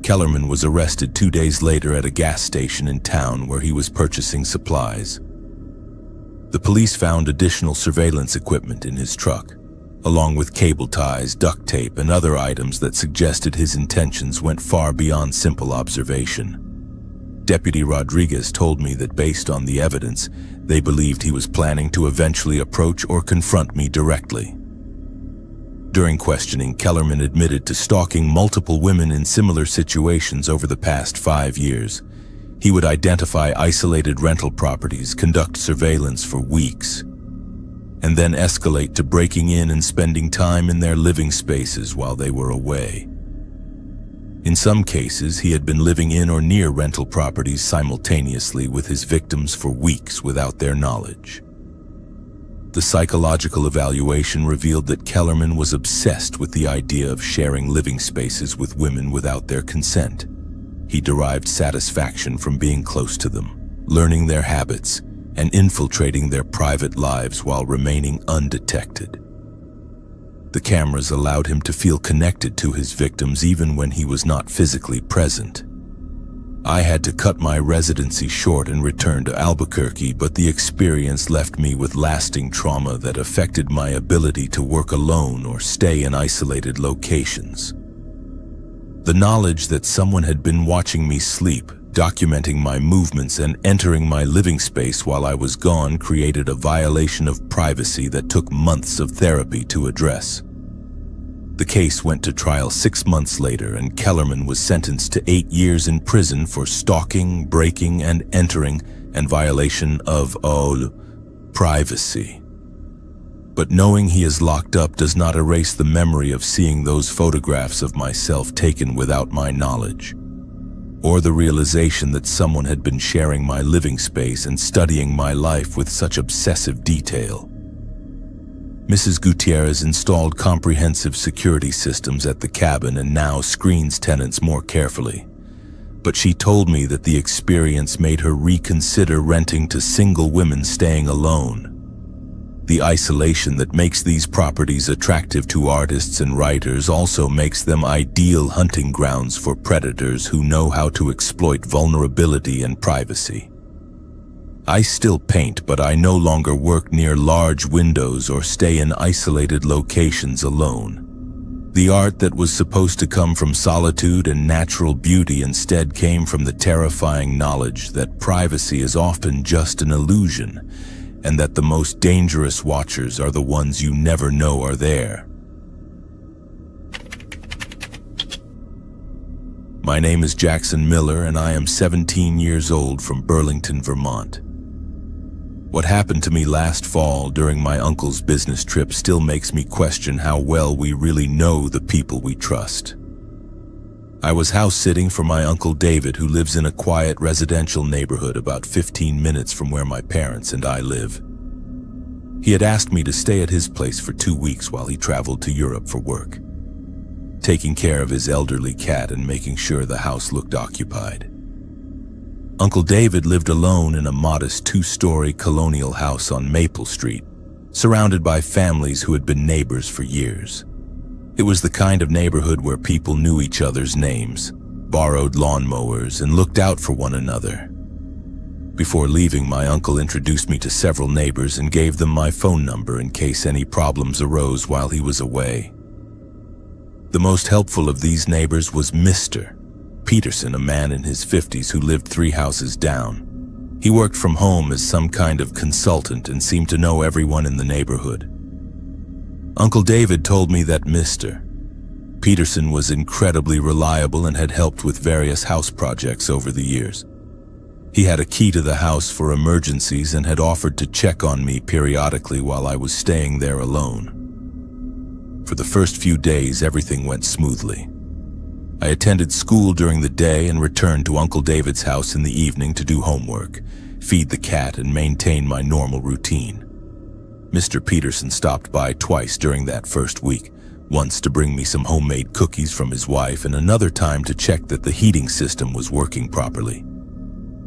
Kellerman was arrested 2 days later at a gas station in town where he was purchasing supplies. The police found additional surveillance equipment in his truck, along with cable ties, duct tape, and other items that suggested his intentions went far beyond simple observation. Deputy Rodriguez told me that based on the evidence, they believed he was planning to eventually approach or confront me directly. During questioning, Kellerman admitted to stalking multiple women in similar situations over the past 5 years. He would identify isolated rental properties, conduct surveillance for weeks, and then escalate to breaking in and spending time in their living spaces while they were away. In some cases, he had been living in or near rental properties simultaneously with his victims for weeks without their knowledge. The psychological evaluation revealed that Kellerman was obsessed with the idea of sharing living spaces with women without their consent. He derived satisfaction from being close to them, learning their habits, and infiltrating their private lives while remaining undetected. The cameras allowed him to feel connected to his victims even when he was not physically present. I had to cut my residency short and return to Albuquerque, but the experience left me with lasting trauma that affected my ability to work alone or stay in isolated locations. The knowledge that someone had been watching me sleep, documenting my movements, and entering my living space while I was gone created a violation of privacy that took months of therapy to address. The case went to trial 6 months later, and Kellerman was sentenced to 8 years in prison for stalking, breaking and entering, and violation of all privacy. But knowing he is locked up does not erase the memory of seeing those photographs of myself taken without my knowledge, or the realization that someone had been sharing my living space and studying my life with such obsessive detail. Mrs. Gutierrez installed comprehensive security systems at the cabin and now screens tenants more carefully. But she told me that the experience made her reconsider renting to single women staying alone. The isolation that makes these properties attractive to artists and writers also makes them ideal hunting grounds for predators who know how to exploit vulnerability and privacy. I still paint, but I no longer work near large windows or stay in isolated locations alone. The art that was supposed to come from solitude and natural beauty instead came from the terrifying knowledge that privacy is often just an illusion, and that the most dangerous watchers are the ones you never know are there. My name is Jackson Miller, and I am 17 years old from Burlington, Vermont. What happened to me last fall during my uncle's business trip still makes me question how well we really know the people we trust. I was house sitting for my Uncle David, who lives in a quiet residential neighborhood about 15 minutes from where my parents and I live. He had asked me to stay at his place for 2 weeks while he traveled to Europe for work, taking care of his elderly cat and making sure the house looked occupied. Uncle David lived alone in a modest 2-story colonial house on Maple Street, surrounded by families who had been neighbors for years. It was the kind of neighborhood where people knew each other's names, borrowed lawnmowers, and looked out for one another. Before leaving, my uncle introduced me to several neighbors and gave them my phone number in case any problems arose while he was away. The most helpful of these neighbors was Mr. Peterson, a man in his 50s who lived 3 houses down. He worked from home as some kind of consultant and seemed to know everyone in the neighborhood. Uncle David told me that Mr. Peterson was incredibly reliable and had helped with various house projects over the years. He had a key to the house for emergencies and had offered to check on me periodically while I was staying there alone. For the first few days, everything went smoothly. I attended school during the day and returned to Uncle David's house in the evening to do homework, feed the cat, and maintain my normal routine. Mr. Peterson stopped by twice during that first week, once to bring me some homemade cookies from his wife and another time to check that the heating system was working properly.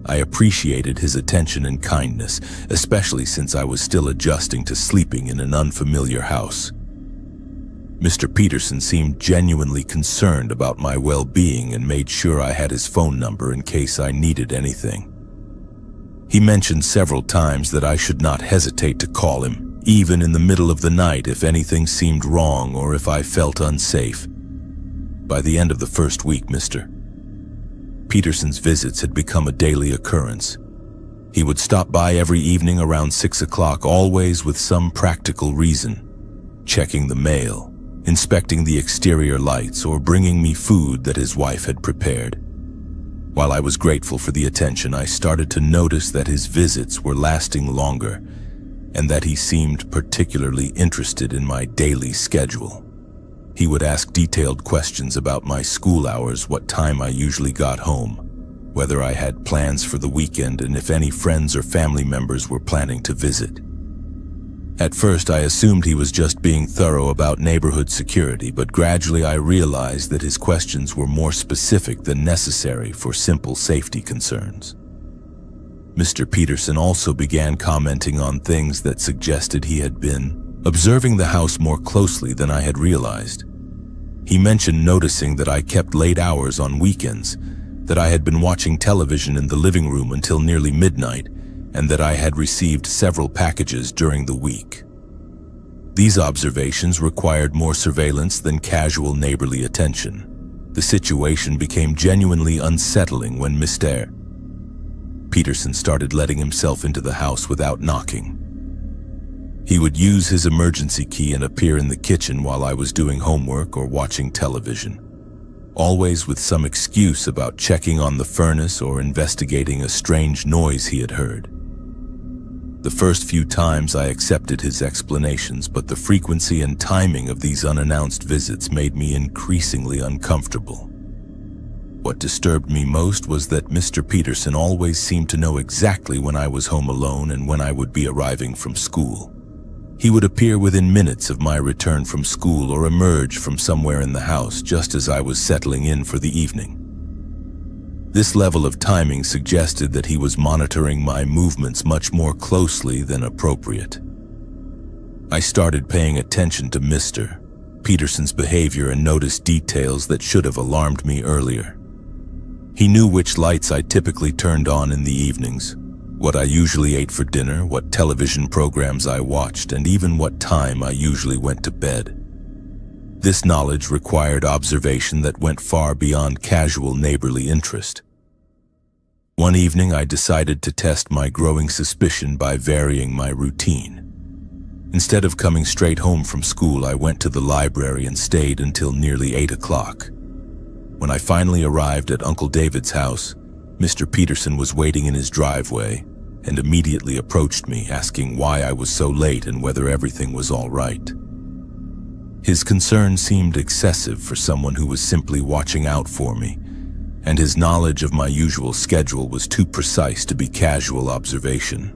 I appreciated his attention and kindness, especially since I was still adjusting to sleeping in an unfamiliar house. Mr. Peterson seemed genuinely concerned about my well-being and made sure I had his phone number in case I needed anything. He mentioned several times that I should not hesitate to call him, even in the middle of the night, if anything seemed wrong or if I felt unsafe. By the end of the first week, Mr. Peterson's visits had become a daily occurrence. He would stop by every evening around 6 o'clock, always with some practical reason, checking the mail, inspecting the exterior lights, or bringing me food that his wife had prepared. While I was grateful for the attention, I started to notice that his visits were lasting longer and that he seemed particularly interested in my daily schedule. He would ask detailed questions about my school hours, what time I usually got home, whether I had plans for the weekend, and if any friends or family members were planning to visit. At first, I assumed he was just being thorough about neighborhood security, but gradually I realized that his questions were more specific than necessary for simple safety concerns. Mr. Peterson also began commenting on things that suggested he had been observing the house more closely than I had realized. He mentioned noticing that I kept late hours on weekends, that I had been watching television in the living room until nearly midnight, and that I had received several packages during the week. These observations required more surveillance than casual neighborly attention. The situation became genuinely unsettling when Mr. Peterson started letting himself into the house without knocking. He would use his emergency key and appear in the kitchen while I was doing homework or watching television, always with some excuse about checking on the furnace or investigating a strange noise he had heard. The first few times I accepted his explanations, but the frequency and timing of these unannounced visits made me increasingly uncomfortable. What disturbed me most was that Mr. Peterson always seemed to know exactly when I was home alone and when I would be arriving from school. He would appear within minutes of my return from school or emerge from somewhere in the house just as I was settling in for the evening. This level of timing suggested that he was monitoring my movements much more closely than appropriate. I started paying attention to Mr. Peterson's behavior and noticed details that should have alarmed me earlier. He knew which lights I typically turned on in the evenings, what I usually ate for dinner, what television programs I watched, and even what time I usually went to bed. This knowledge required observation that went far beyond casual neighborly interest. One evening, I decided to test my growing suspicion by varying my routine. Instead of coming straight home from school, I went to the library and stayed until nearly 8 o'clock. When I finally arrived at Uncle David's house, Mr. Peterson was waiting in his driveway and immediately approached me, asking why I was so late and whether everything was all right. His concern seemed excessive for someone who was simply watching out for me, and his knowledge of my usual schedule was too precise to be casual observation.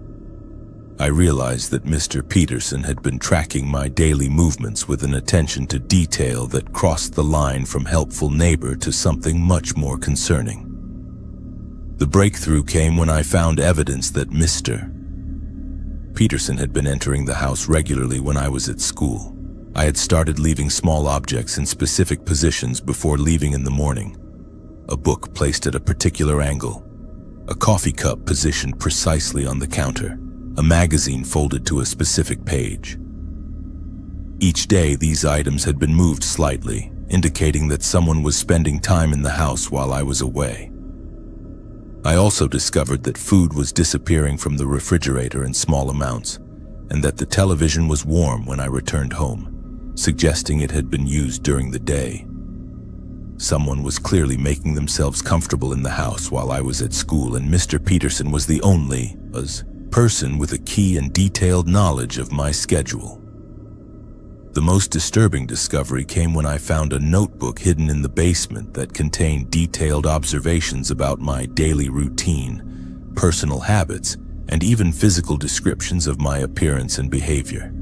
I realized that Mr. Peterson had been tracking my daily movements with an attention to detail that crossed the line from helpful neighbor to something much more concerning. The breakthrough came when I found evidence that Mr. Peterson had been entering the house regularly when I was at school. I had started leaving small objects in specific positions before leaving in the morning. A book placed at a particular angle, a coffee cup positioned precisely on the counter, a magazine folded to a specific page. Each day, these items had been moved slightly, indicating that someone was spending time in the house while I was away. I also discovered that food was disappearing from the refrigerator in small amounts, and that the television was warm when I returned home, suggesting it had been used during the day. Someone was clearly making themselves comfortable in the house while I was at school, and Mr. Peterson was the only person with a key and detailed knowledge of my schedule. The most disturbing discovery came when I found a notebook hidden in the basement that contained detailed observations about my daily routine, personal habits, and even physical descriptions of my appearance and behavior.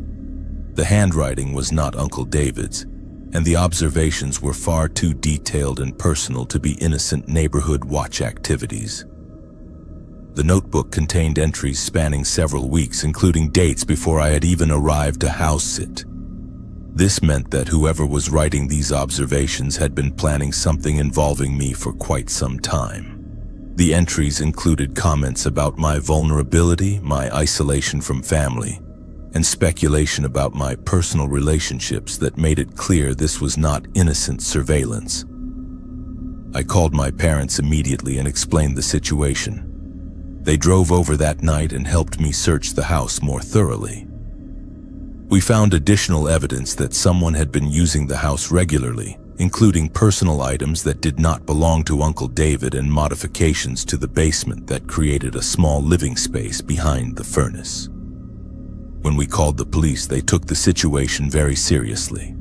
The handwriting was not Uncle David's, and the observations were far too detailed and personal to be innocent neighborhood watch activities. The notebook contained entries spanning several weeks, including dates before I had even arrived to house sit. This meant that whoever was writing these observations had been planning something involving me for quite some time. The entries included comments about my vulnerability, my isolation from family, and speculation about my personal relationships that made it clear this was not innocent surveillance. I called my parents immediately and explained the situation. They drove over that night and helped me search the house more thoroughly. We found additional evidence that someone had been using the house regularly, including personal items that did not belong to Uncle David and modifications to the basement that created a small living space behind the furnace. When we called the police, they took the situation very seriously.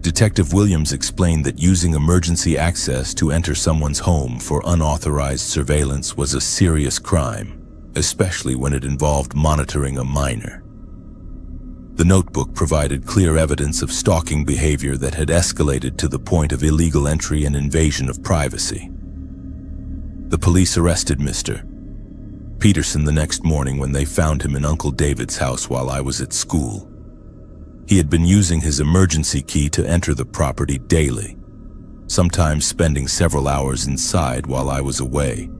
Detective Williams explained that using emergency access to enter someone's home for unauthorized surveillance was a serious crime, especially when it involved monitoring a minor. The notebook provided clear evidence of stalking behavior that had escalated to the point of illegal entry and invasion of privacy. The police arrested Mr. Peterson the next morning when they found him in Uncle David's house while I was at school. He had been using his emergency key to enter the property daily, sometimes spending several hours inside while I was away.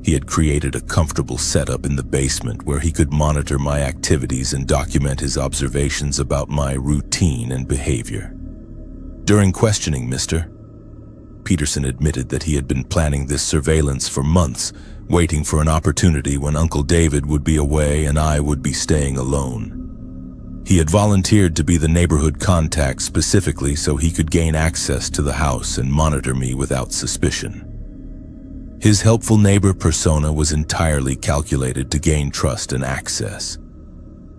He had created a comfortable setup in the basement where he could monitor my activities and document his observations about my routine and behavior. During questioning, Mr. Peterson admitted that he had been planning this surveillance for months, waiting for an opportunity when Uncle David would be away and I would be staying alone. He had volunteered to be the neighborhood contact specifically so he could gain access to the house and monitor me without suspicion. His helpful neighbor persona was entirely calculated to gain trust and access.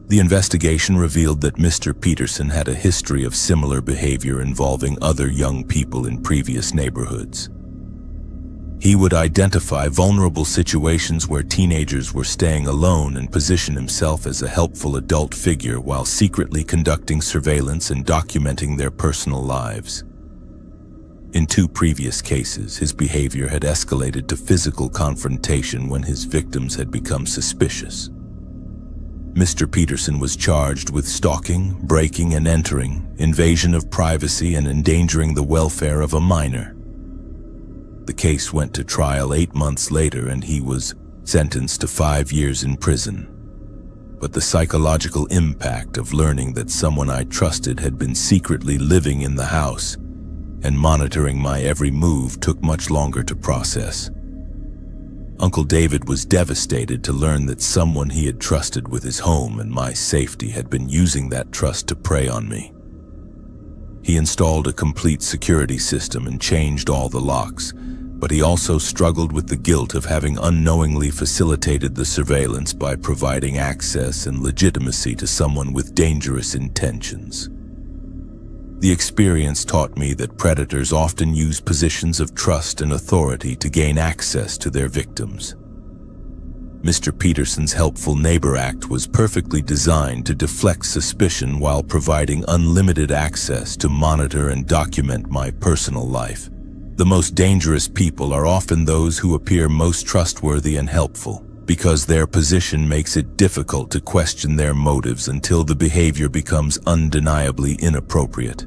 The investigation revealed that Mr. Peterson had a history of similar behavior involving other young people in previous neighborhoods. He would identify vulnerable situations where teenagers were staying alone and position himself as a helpful adult figure while secretly conducting surveillance and documenting their personal lives. In 2 previous cases, his behavior had escalated to physical confrontation when his victims had become suspicious. Mr. Peterson was charged with stalking, breaking and entering, invasion of privacy, and endangering the welfare of a minor. The case went to trial 8 months later, and he was sentenced to 5 years in prison. But the psychological impact of learning that someone I trusted had been secretly living in the house and monitoring my every move took much longer to process. Uncle David was devastated to learn that someone he had trusted with his home and my safety had been using that trust to prey on me. He installed a complete security system and changed all the locks, but he also struggled with the guilt of having unknowingly facilitated the surveillance by providing access and legitimacy to someone with dangerous intentions. The experience taught me that predators often use positions of trust and authority to gain access to their victims. Mr. Peterson's Helpful Neighbor Act was perfectly designed to deflect suspicion while providing unlimited access to monitor and document my personal life. The most dangerous people are often those who appear most trustworthy and helpful, because their position makes it difficult to question their motives until the behavior becomes undeniably inappropriate.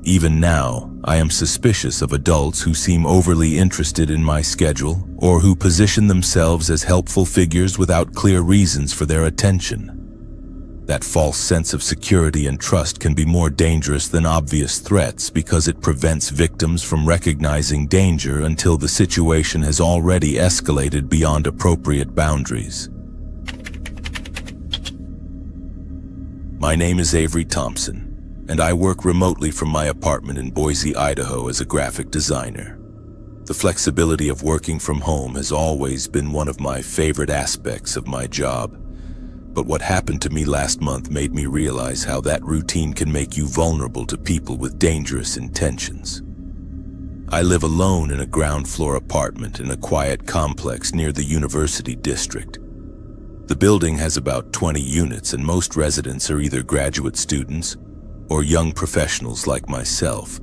Even now, I am suspicious of adults who seem overly interested in my schedule or who position themselves as helpful figures without clear reasons for their attention. That false sense of security and trust can be more dangerous than obvious threats because it prevents victims from recognizing danger until the situation has already escalated beyond appropriate boundaries. My name is Avery Thompson, and I work remotely from my apartment in Boise, Idaho as a graphic designer. The flexibility of working from home has always been one of my favorite aspects of my job. But what happened to me last month made me realize how that routine can make you vulnerable to people with dangerous intentions. I live alone in a ground floor apartment in a quiet complex near the University District. The building has about 20 units and most residents are either graduate students or young professionals like myself.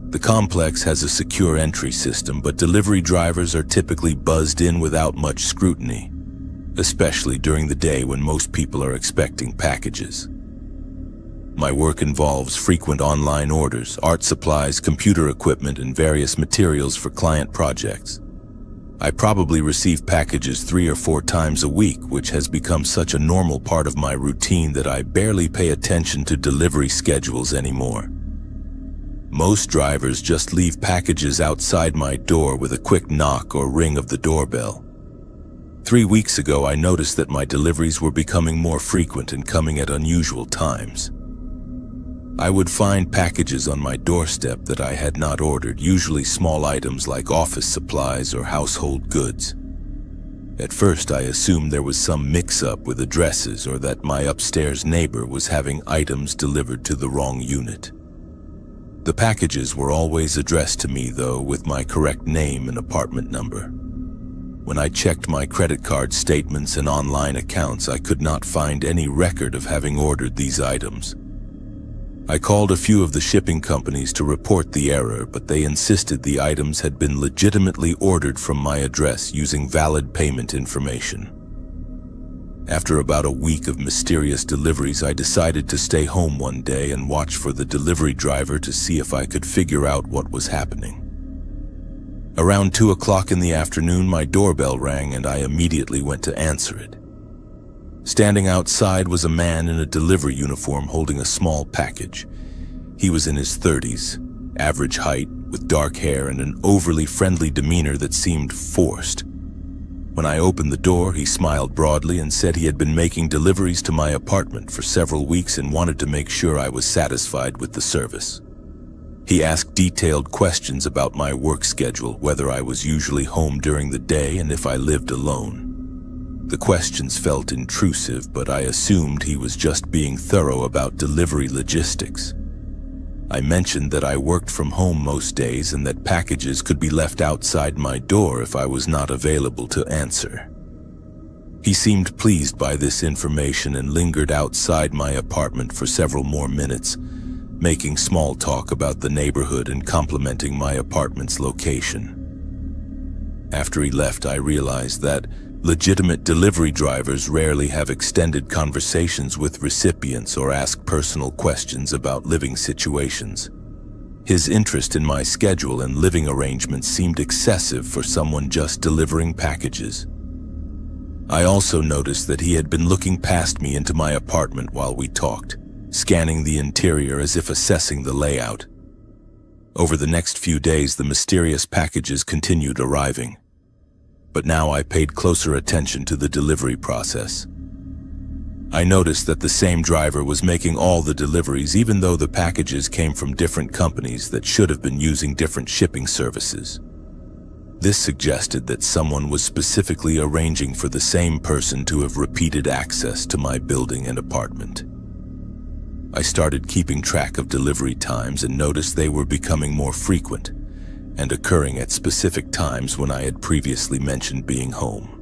The complex has a secure entry system, but delivery drivers are typically buzzed in without much scrutiny, especially during the day when most people are expecting packages. My work involves frequent online orders, art supplies, computer equipment, and various materials for client projects. I probably receive packages 3 or 4 times a week, which has become such a normal part of my routine that I barely pay attention to delivery schedules anymore. Most drivers just leave packages outside my door with a quick knock or ring of the doorbell. 3 weeks ago, I noticed that my deliveries were becoming more frequent and coming at unusual times. I would find packages on my doorstep that I had not ordered, usually small items like office supplies or household goods. At first, I assumed there was some mix-up with addresses or that my upstairs neighbor was having items delivered to the wrong unit. The packages were always addressed to me, though, with my correct name and apartment number. When I checked my credit card statements and online accounts, I could not find any record of having ordered these items. I called a few of the shipping companies to report the error, but they insisted the items had been legitimately ordered from my address using valid payment information. After about a week of mysterious deliveries, I decided to stay home one day and watch for the delivery driver to see if I could figure out what was happening. Around 2 o'clock in the afternoon, my doorbell rang and I immediately went to answer it. Standing outside was a man in a delivery uniform holding a small package. He was in his 30s, average height, with dark hair and an overly friendly demeanor that seemed forced. When I opened the door, he smiled broadly and said he had been making deliveries to my apartment for several weeks and wanted to make sure I was satisfied with the service. He asked detailed questions about my work schedule, whether I was usually home during the day, and if I lived alone. The questions felt intrusive, but I assumed he was just being thorough about delivery logistics. I mentioned that I worked from home most days and that packages could be left outside my door if I was not available to answer. He seemed pleased by this information and lingered outside my apartment for several more minutes, making small talk about the neighborhood and complimenting my apartment's location. After he left, I realized that legitimate delivery drivers rarely have extended conversations with recipients or ask personal questions about living situations. His interest in my schedule and living arrangements seemed excessive for someone just delivering packages. I also noticed that he had been looking past me into my apartment while we talked, scanning the interior as if assessing the layout. Over the next few days, the mysterious packages continued arriving, but now I paid closer attention to the delivery process. I noticed that the same driver was making all the deliveries, even though the packages came from different companies that should have been using different shipping services. This suggested that someone was specifically arranging for the same person to have repeated access to my building and apartment. I started keeping track of delivery times and noticed they were becoming more frequent and occurring at specific times when I had previously mentioned being home.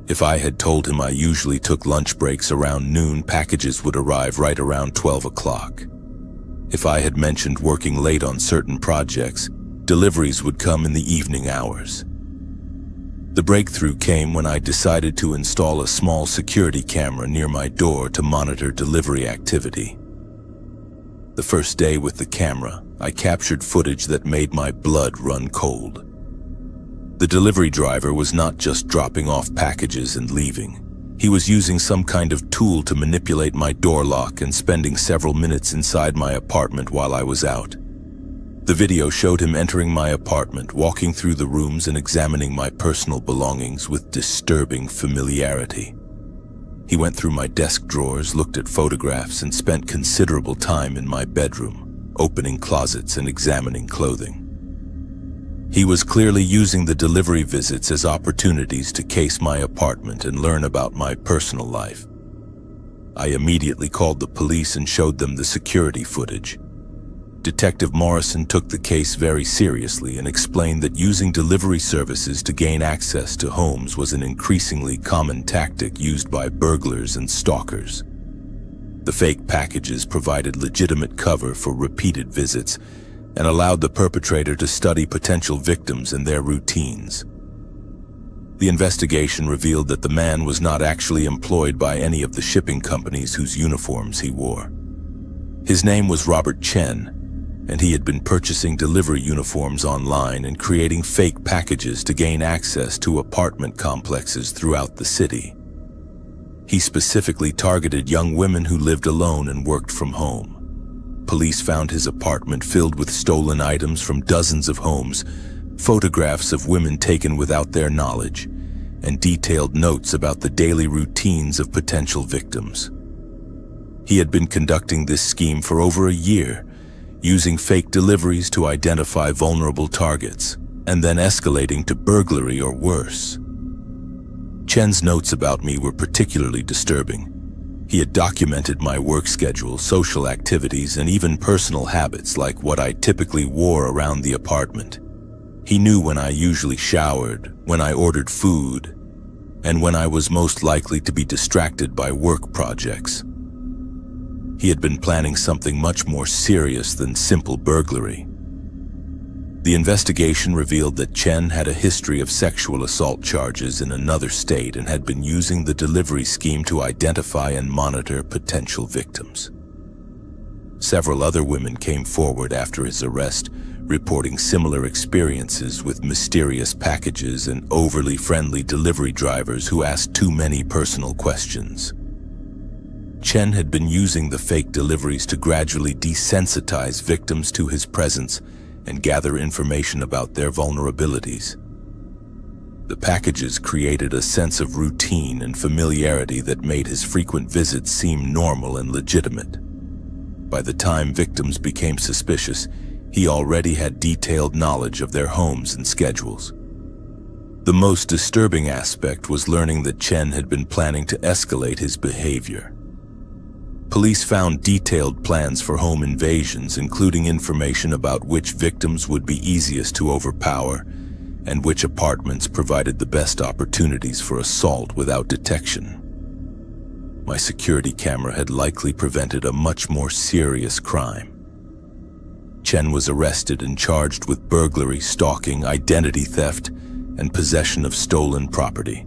If I had told him I usually took lunch breaks around noon, packages would arrive right around 12 o'clock. If I had mentioned working late on certain projects, deliveries would come in the evening hours. The breakthrough came when I decided to install a small security camera near my door to monitor delivery activity. The first day with the camera, I captured footage that made my blood run cold. The delivery driver was not just dropping off packages and leaving. He was using some kind of tool to manipulate my door lock and spending several minutes inside my apartment while I was out. The video showed him entering my apartment, walking through the rooms and examining my personal belongings with disturbing familiarity. He went through my desk drawers, looked at photographs, and spent considerable time in my bedroom, opening closets and examining clothing. He was clearly using the delivery visits as opportunities to case my apartment and learn about my personal life. I immediately called the police and showed them the security footage. Detective Morrison took the case very seriously and explained that using delivery services to gain access to homes was an increasingly common tactic used by burglars and stalkers. The fake packages provided legitimate cover for repeated visits and allowed the perpetrator to study potential victims and their routines. The investigation revealed that the man was not actually employed by any of the shipping companies whose uniforms he wore. His name was Robert Chen, and he had been purchasing delivery uniforms online and creating fake packages to gain access to apartment complexes throughout the city. He specifically targeted young women who lived alone and worked from home. Police found his apartment filled with stolen items from dozens of homes, photographs of women taken without their knowledge, and detailed notes about the daily routines of potential victims. He had been conducting this scheme for over a year, using fake deliveries to identify vulnerable targets, and then escalating to burglary or worse. Chen's notes about me were particularly disturbing. He had documented my work schedule, social activities, and even personal habits like what I typically wore around the apartment. He knew when I usually showered, when I ordered food, and when I was most likely to be distracted by work projects. He had been planning something much more serious than simple burglary. The investigation revealed that Chen had a history of sexual assault charges in another state and had been using the delivery scheme to identify and monitor potential victims. Several other women came forward after his arrest, reporting similar experiences with mysterious packages and overly friendly delivery drivers who asked too many personal questions. Chen had been using the fake deliveries to gradually desensitize victims to his presence and gather information about their vulnerabilities. The packages created a sense of routine and familiarity that made his frequent visits seem normal and legitimate. By the time victims became suspicious, he already had detailed knowledge of their homes and schedules. The most disturbing aspect was learning that Chen had been planning to escalate his behavior. Police found detailed plans for home invasions, including information about which victims would be easiest to overpower and which apartments provided the best opportunities for assault without detection. My security camera had likely prevented a much more serious crime. Chen was arrested and charged with burglary, stalking, identity theft, and possession of stolen property.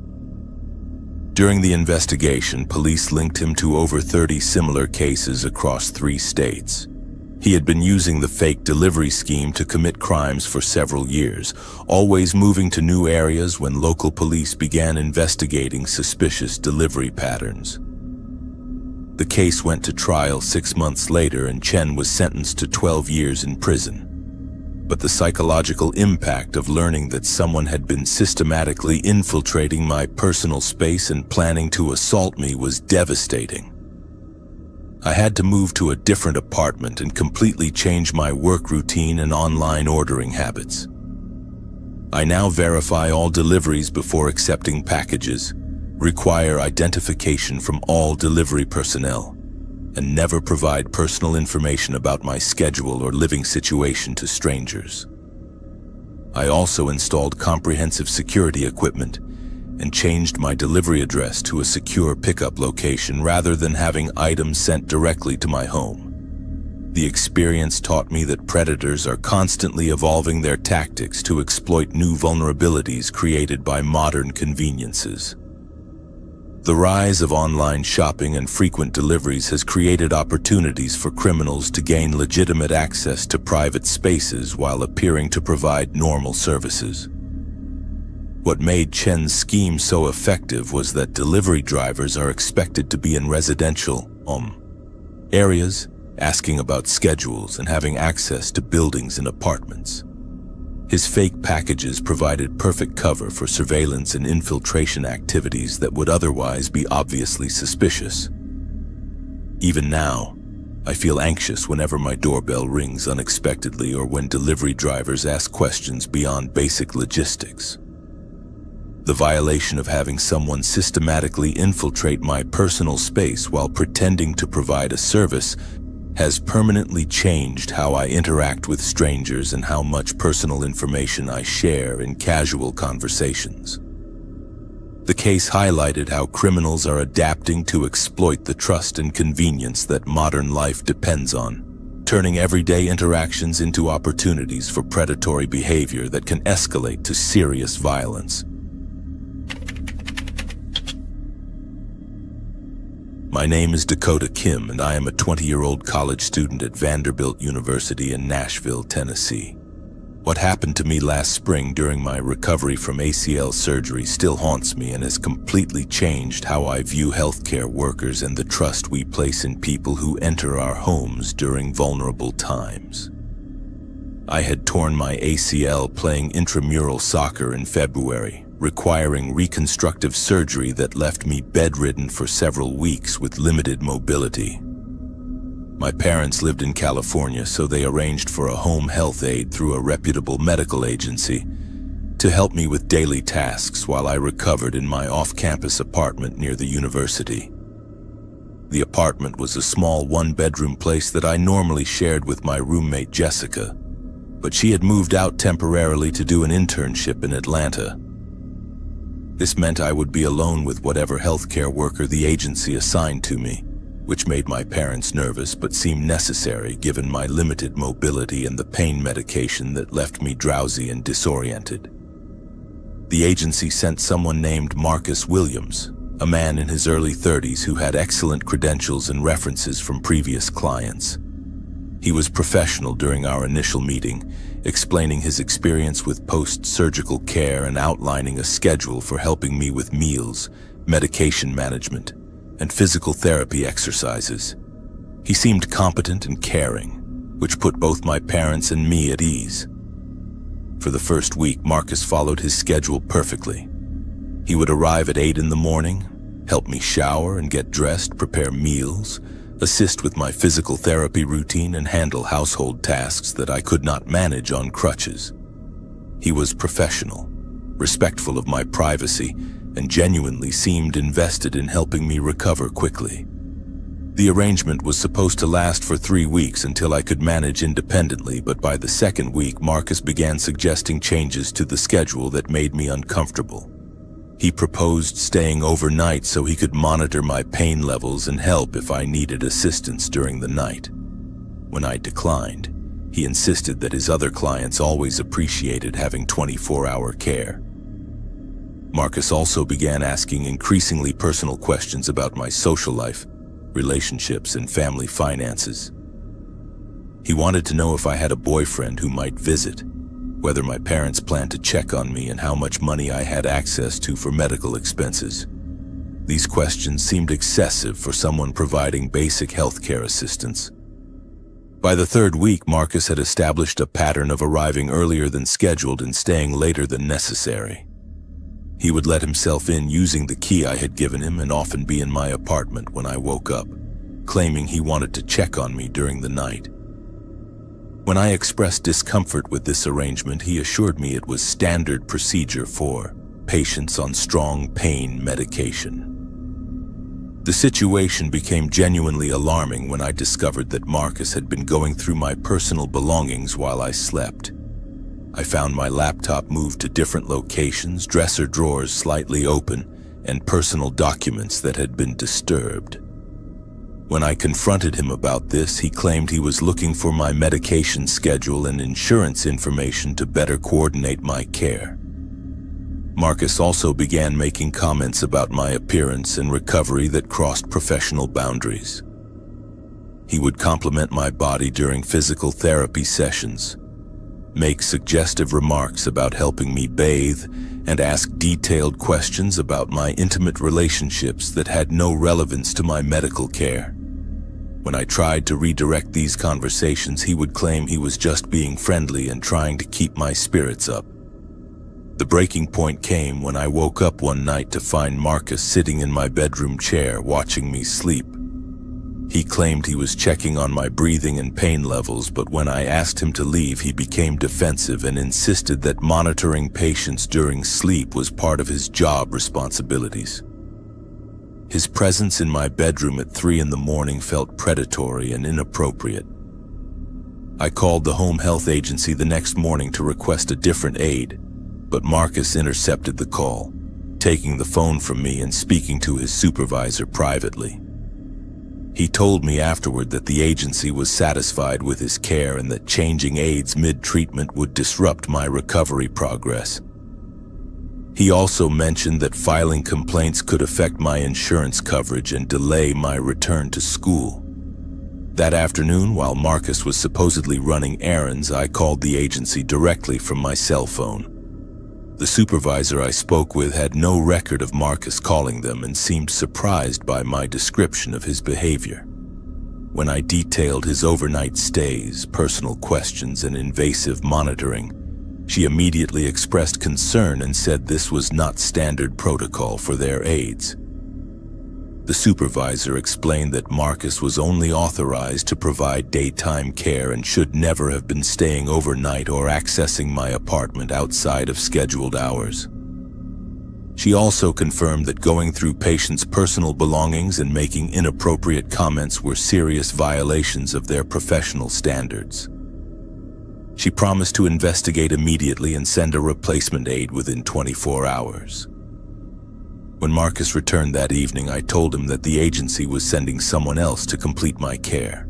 During the investigation, police linked him to over 30 similar cases across 3 states, He had been using the fake delivery scheme to commit crimes for several years, always moving to new areas when local police began investigating suspicious delivery patterns. The case went to trial 6 months later, and Chen was sentenced to 12 years in prison. But the psychological impact of learning that someone had been systematically infiltrating my personal space and planning to assault me was devastating. I had to move to a different apartment and completely change my work routine and online ordering habits. I now verify all deliveries before accepting packages, require identification from all delivery personnel, and never provide personal information about my schedule or living situation to strangers. I also installed comprehensive security equipment and changed my delivery address to a secure pickup location rather than having items sent directly to my home. The experience taught me that predators are constantly evolving their tactics to exploit new vulnerabilities created by modern conveniences. The rise of online shopping and frequent deliveries has created opportunities for criminals to gain legitimate access to private spaces while appearing to provide normal services. What made Chen's scheme so effective was that delivery drivers are expected to be in residential areas, asking about schedules and having access to buildings and apartments. His fake packages provided perfect cover for surveillance and infiltration activities that would otherwise be obviously suspicious. Even now, I feel anxious whenever my doorbell rings unexpectedly or when delivery drivers ask questions beyond basic logistics. The violation of having someone systematically infiltrate my personal space while pretending to provide a service has permanently changed how I interact with strangers and how much personal information I share in casual conversations. The case highlighted how criminals are adapting to exploit the trust and convenience that modern life depends on, turning everyday interactions into opportunities for predatory behavior that can escalate to serious violence. My name is Dakota Kim, and I am a 20-year-old college student at Vanderbilt University in Nashville, Tennessee. What happened to me last spring during my recovery from ACL surgery still haunts me and has completely changed how I view healthcare workers and the trust we place in people who enter our homes during vulnerable times. I had torn my ACL playing intramural soccer in February, requiring reconstructive surgery that left me bedridden for several weeks with limited mobility. My parents lived in California, so they arranged for a home health aide through a reputable medical agency to help me with daily tasks while I recovered in my off-campus apartment near the university. The apartment was a small one-bedroom place that I normally shared with my roommate Jessica, but she had moved out temporarily to do an internship in Atlanta. This meant I would be alone with whatever healthcare worker the agency assigned to me, which made my parents nervous but seemed necessary given my limited mobility and the pain medication that left me drowsy and disoriented. The agency sent someone named Marcus Williams, a man in his early 30s who had excellent credentials and references from previous clients. He was professional during our initial meeting, explaining his experience with post-surgical care and outlining a schedule for helping me with meals, medication management, and physical therapy exercises. He seemed competent and caring, which put both my parents and me at ease. For the first week, Marcus followed his schedule perfectly. He would arrive at 8 in the morning, help me shower and get dressed, prepare meals, assist with my physical therapy routine, and handle household tasks that I could not manage on crutches. He was professional, respectful of my privacy, and genuinely seemed invested in helping me recover quickly. The arrangement was supposed to last for 3 weeks until I could manage independently, but by the second week, Marcus began suggesting changes to the schedule that made me uncomfortable. He proposed staying overnight so he could monitor my pain levels and help if I needed assistance during the night. When I declined, he insisted that his other clients always appreciated having 24-hour care. Marcus also began asking increasingly personal questions about my social life, relationships, and family finances. He wanted to know if I had a boyfriend who might visit, whether my parents planned to check on me, and how much money I had access to for medical expenses. These questions seemed excessive for someone providing basic healthcare assistance. By the third week, Marcus had established a pattern of arriving earlier than scheduled and staying later than necessary. He would let himself in using the key I had given him and often be in my apartment when I woke up, claiming he wanted to check on me during the night. When I expressed discomfort with this arrangement, he assured me it was standard procedure for patients on strong pain medication. The situation became genuinely alarming when I discovered that Marcus had been going through my personal belongings while I slept. I found my laptop moved to different locations, dresser drawers slightly open, and personal documents that had been disturbed. When I confronted him about this, he claimed he was looking for my medication schedule and insurance information to better coordinate my care. Marcus also began making comments about my appearance and recovery that crossed professional boundaries. He would compliment my body during physical therapy sessions, make suggestive remarks about helping me bathe, and ask detailed questions about my intimate relationships that had no relevance to my medical care. When I tried to redirect these conversations, he would claim he was just being friendly and trying to keep my spirits up. The breaking point came when I woke up one night to find Marcus sitting in my bedroom chair watching me sleep. He claimed he was checking on my breathing and pain levels, but when I asked him to leave, he became defensive and insisted that monitoring patients during sleep was part of his job responsibilities. His presence in my bedroom at 3 a.m. felt predatory and inappropriate. I called the home health agency the next morning to request a different aide, but Marcus intercepted the call, taking the phone from me and speaking to his supervisor privately. He told me afterward that the agency was satisfied with his care and that changing aides mid-treatment would disrupt my recovery progress. He also mentioned that filing complaints could affect my insurance coverage and delay my return to school. That afternoon, while Marcus was supposedly running errands, I called the agency directly from my cell phone. The supervisor I spoke with had no record of Marcus calling them and seemed surprised by my description of his behavior. When I detailed his overnight stays, personal questions, and invasive monitoring, she immediately expressed concern and said this was not standard protocol for their aides. The supervisor explained that Marcus was only authorized to provide daytime care and should never have been staying overnight or accessing my apartment outside of scheduled hours. She also confirmed that going through patients' personal belongings and making inappropriate comments were serious violations of their professional standards. She promised to investigate immediately and send a replacement aide within 24 hours. When Marcus returned that evening, I told him that the agency was sending someone else to complete my care.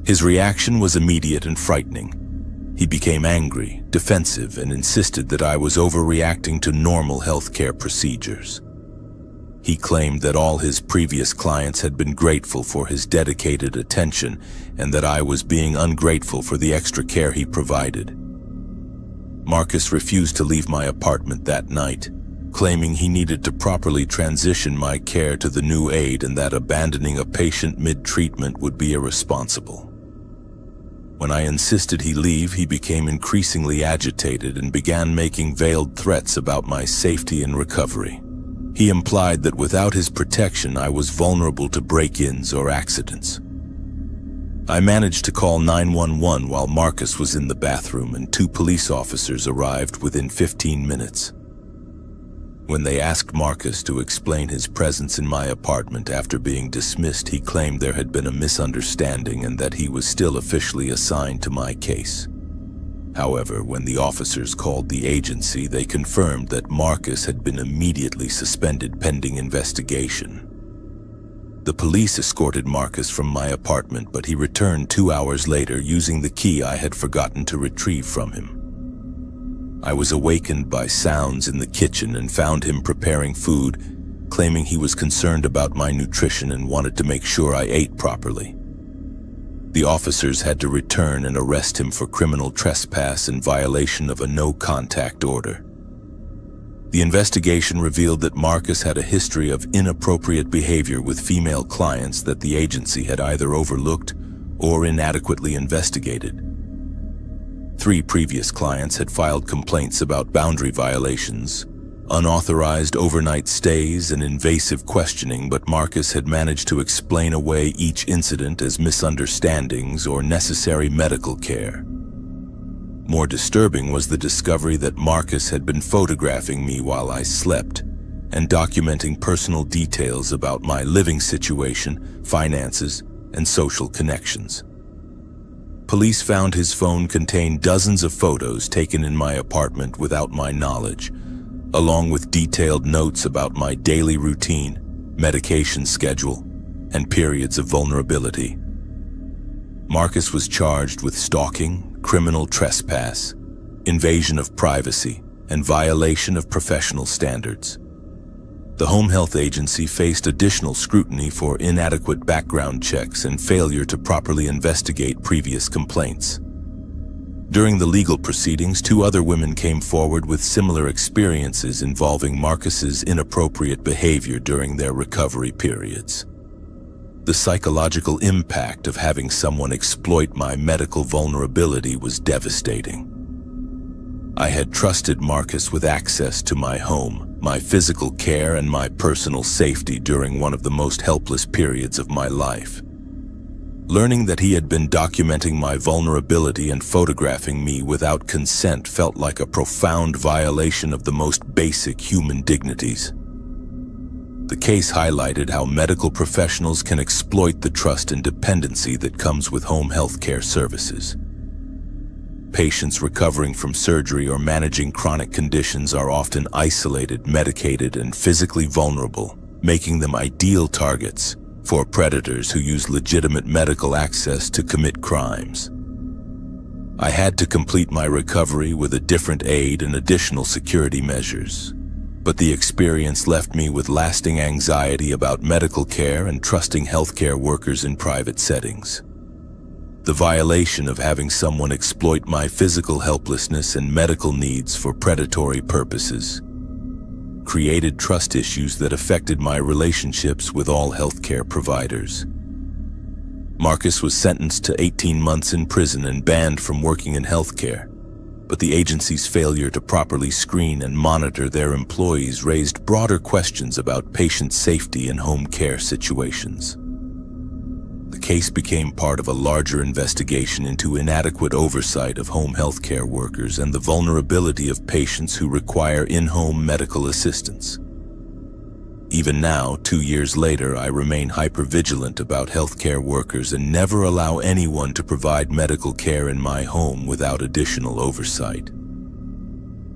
His reaction was immediate and frightening. He became angry, defensive, and insisted that I was overreacting to normal healthcare procedures. He claimed that all his previous clients had been grateful for his dedicated attention and that I was being ungrateful for the extra care he provided. Marcus refused to leave my apartment that night, claiming he needed to properly transition my care to the new aide and that abandoning a patient mid-treatment would be irresponsible. When I insisted he leave, he became increasingly agitated and began making veiled threats about my safety and recovery. He implied that without his protection, I was vulnerable to break-ins or accidents. I managed to call 911 while Marcus was in the bathroom, and 2 police officers arrived within 15 minutes. When they asked Marcus to explain his presence in my apartment after being dismissed, he claimed there had been a misunderstanding and that he was still officially assigned to my case. However, when the officers called the agency, they confirmed that Marcus had been immediately suspended pending investigation. The police escorted Marcus from my apartment, but he returned 2 hours later using the key I had forgotten to retrieve from him. I was awakened by sounds in the kitchen and found him preparing food, claiming he was concerned about my nutrition and wanted to make sure I ate properly. The officers had to return and arrest him for criminal trespass in violation of a no-contact order. The investigation revealed that Marcus had a history of inappropriate behavior with female clients that the agency had either overlooked or inadequately investigated. 3 previous clients had filed complaints about boundary violations, unauthorized overnight stays, and invasive questioning, but Marcus had managed to explain away each incident as misunderstandings or necessary medical care. More disturbing was the discovery that Marcus had been photographing me while I slept and documenting personal details about my living situation, finances, and social connections. Police found his phone contained dozens of photos taken in my apartment without my knowledge, along with detailed notes about my daily routine, medication schedule, and periods of vulnerability. Marcus was charged with stalking, criminal trespass, invasion of privacy, and violation of professional standards. The Home Health Agency faced additional scrutiny for inadequate background checks and failure to properly investigate previous complaints. During the legal proceedings, 2 other women came forward with similar experiences involving Marcus's inappropriate behavior during their recovery periods. The psychological impact of having someone exploit my medical vulnerability was devastating. I had trusted Marcus with access to my home, my physical care, and my personal safety during one of the most helpless periods of my life. Learning that he had been documenting my vulnerability and photographing me without consent felt like a profound violation of the most basic human dignities. The case highlighted how medical professionals can exploit the trust and dependency that comes with home health care services. Patients recovering from surgery or managing chronic conditions are often isolated, medicated, and physically vulnerable, making them ideal targets for predators who use legitimate medical access to commit crimes. I had to complete my recovery with a different aid and additional security measures, but the experience left me with lasting anxiety about medical care and trusting healthcare workers in private settings. The violation of having someone exploit my physical helplessness and medical needs for predatory purposes created trust issues that affected my relationships with all healthcare providers. Marcus was sentenced to 18 months in prison and banned from working in healthcare, but the agency's failure to properly screen and monitor their employees raised broader questions about patient safety in home care situations. The case became part of a larger investigation into inadequate oversight of home healthcare workers and the vulnerability of patients who require in-home medical assistance. Even now, 2 years later, I remain hypervigilant about healthcare workers and never allow anyone to provide medical care in my home without additional oversight.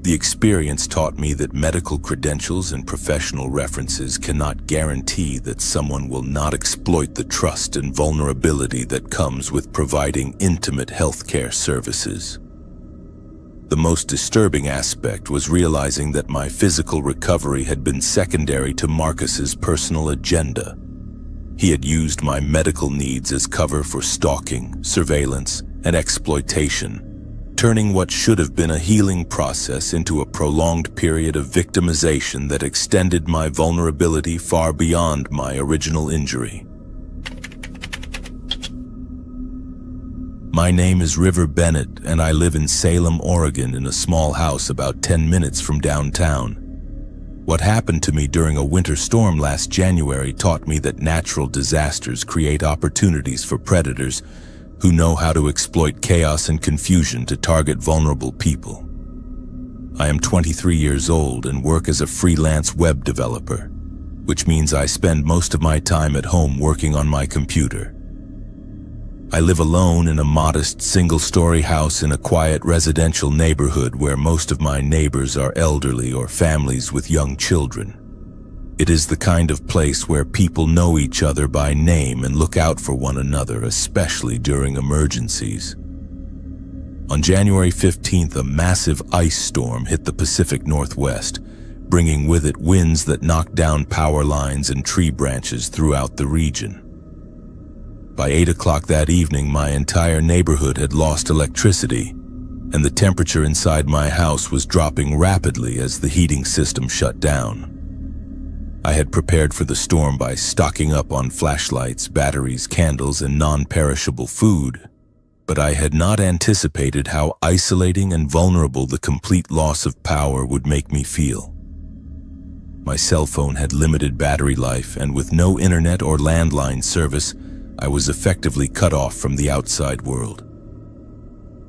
The experience taught me that medical credentials and professional references cannot guarantee that someone will not exploit the trust and vulnerability that comes with providing intimate healthcare services. The most disturbing aspect was realizing that my physical recovery had been secondary to Marcus's personal agenda. He had used my medical needs as cover for stalking, surveillance, and exploitation, turning what should have been a healing process into a prolonged period of victimization that extended my vulnerability far beyond my original injury. My name is River Bennett, and I live in Salem, Oregon, in a small house about 10 minutes from downtown. What happened to me during a winter storm last January taught me that natural disasters create opportunities for predators who know how to exploit chaos and confusion to target vulnerable people. I am 23 years old and work as a freelance web developer, which means I spend most of my time at home working on my computer. I live alone in a modest single-story house in a quiet residential neighborhood where most of my neighbors are elderly or families with young children. It is the kind of place where people know each other by name and look out for one another, especially during emergencies. On January 15th, a massive ice storm hit the Pacific Northwest, bringing with it winds that knocked down power lines and tree branches throughout the region. By 8 o'clock that evening, my entire neighborhood had lost electricity, and the temperature inside my house was dropping rapidly as the heating system shut down. I had prepared for the storm by stocking up on flashlights, batteries, candles, and non-perishable food, but I had not anticipated how isolating and vulnerable the complete loss of power would make me feel. My cell phone had limited battery life, and with no internet or landline service, I was effectively cut off from the outside world.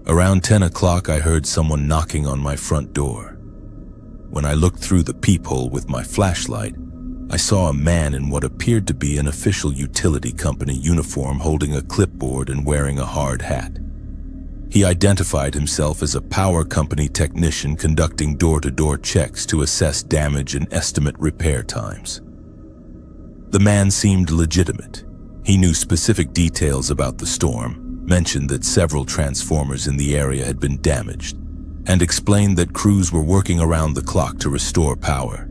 Around 10 o'clock, I heard someone knocking on my front door. When I looked through the peephole with my flashlight, I saw a man in what appeared to be an official utility company uniform, holding a clipboard and wearing a hard hat. He identified himself as a power company technician conducting door-to-door checks to assess damage and estimate repair times. The man seemed legitimate. He knew specific details about the storm, mentioned that several transformers in the area had been damaged, and explained that crews were working around the clock to restore power.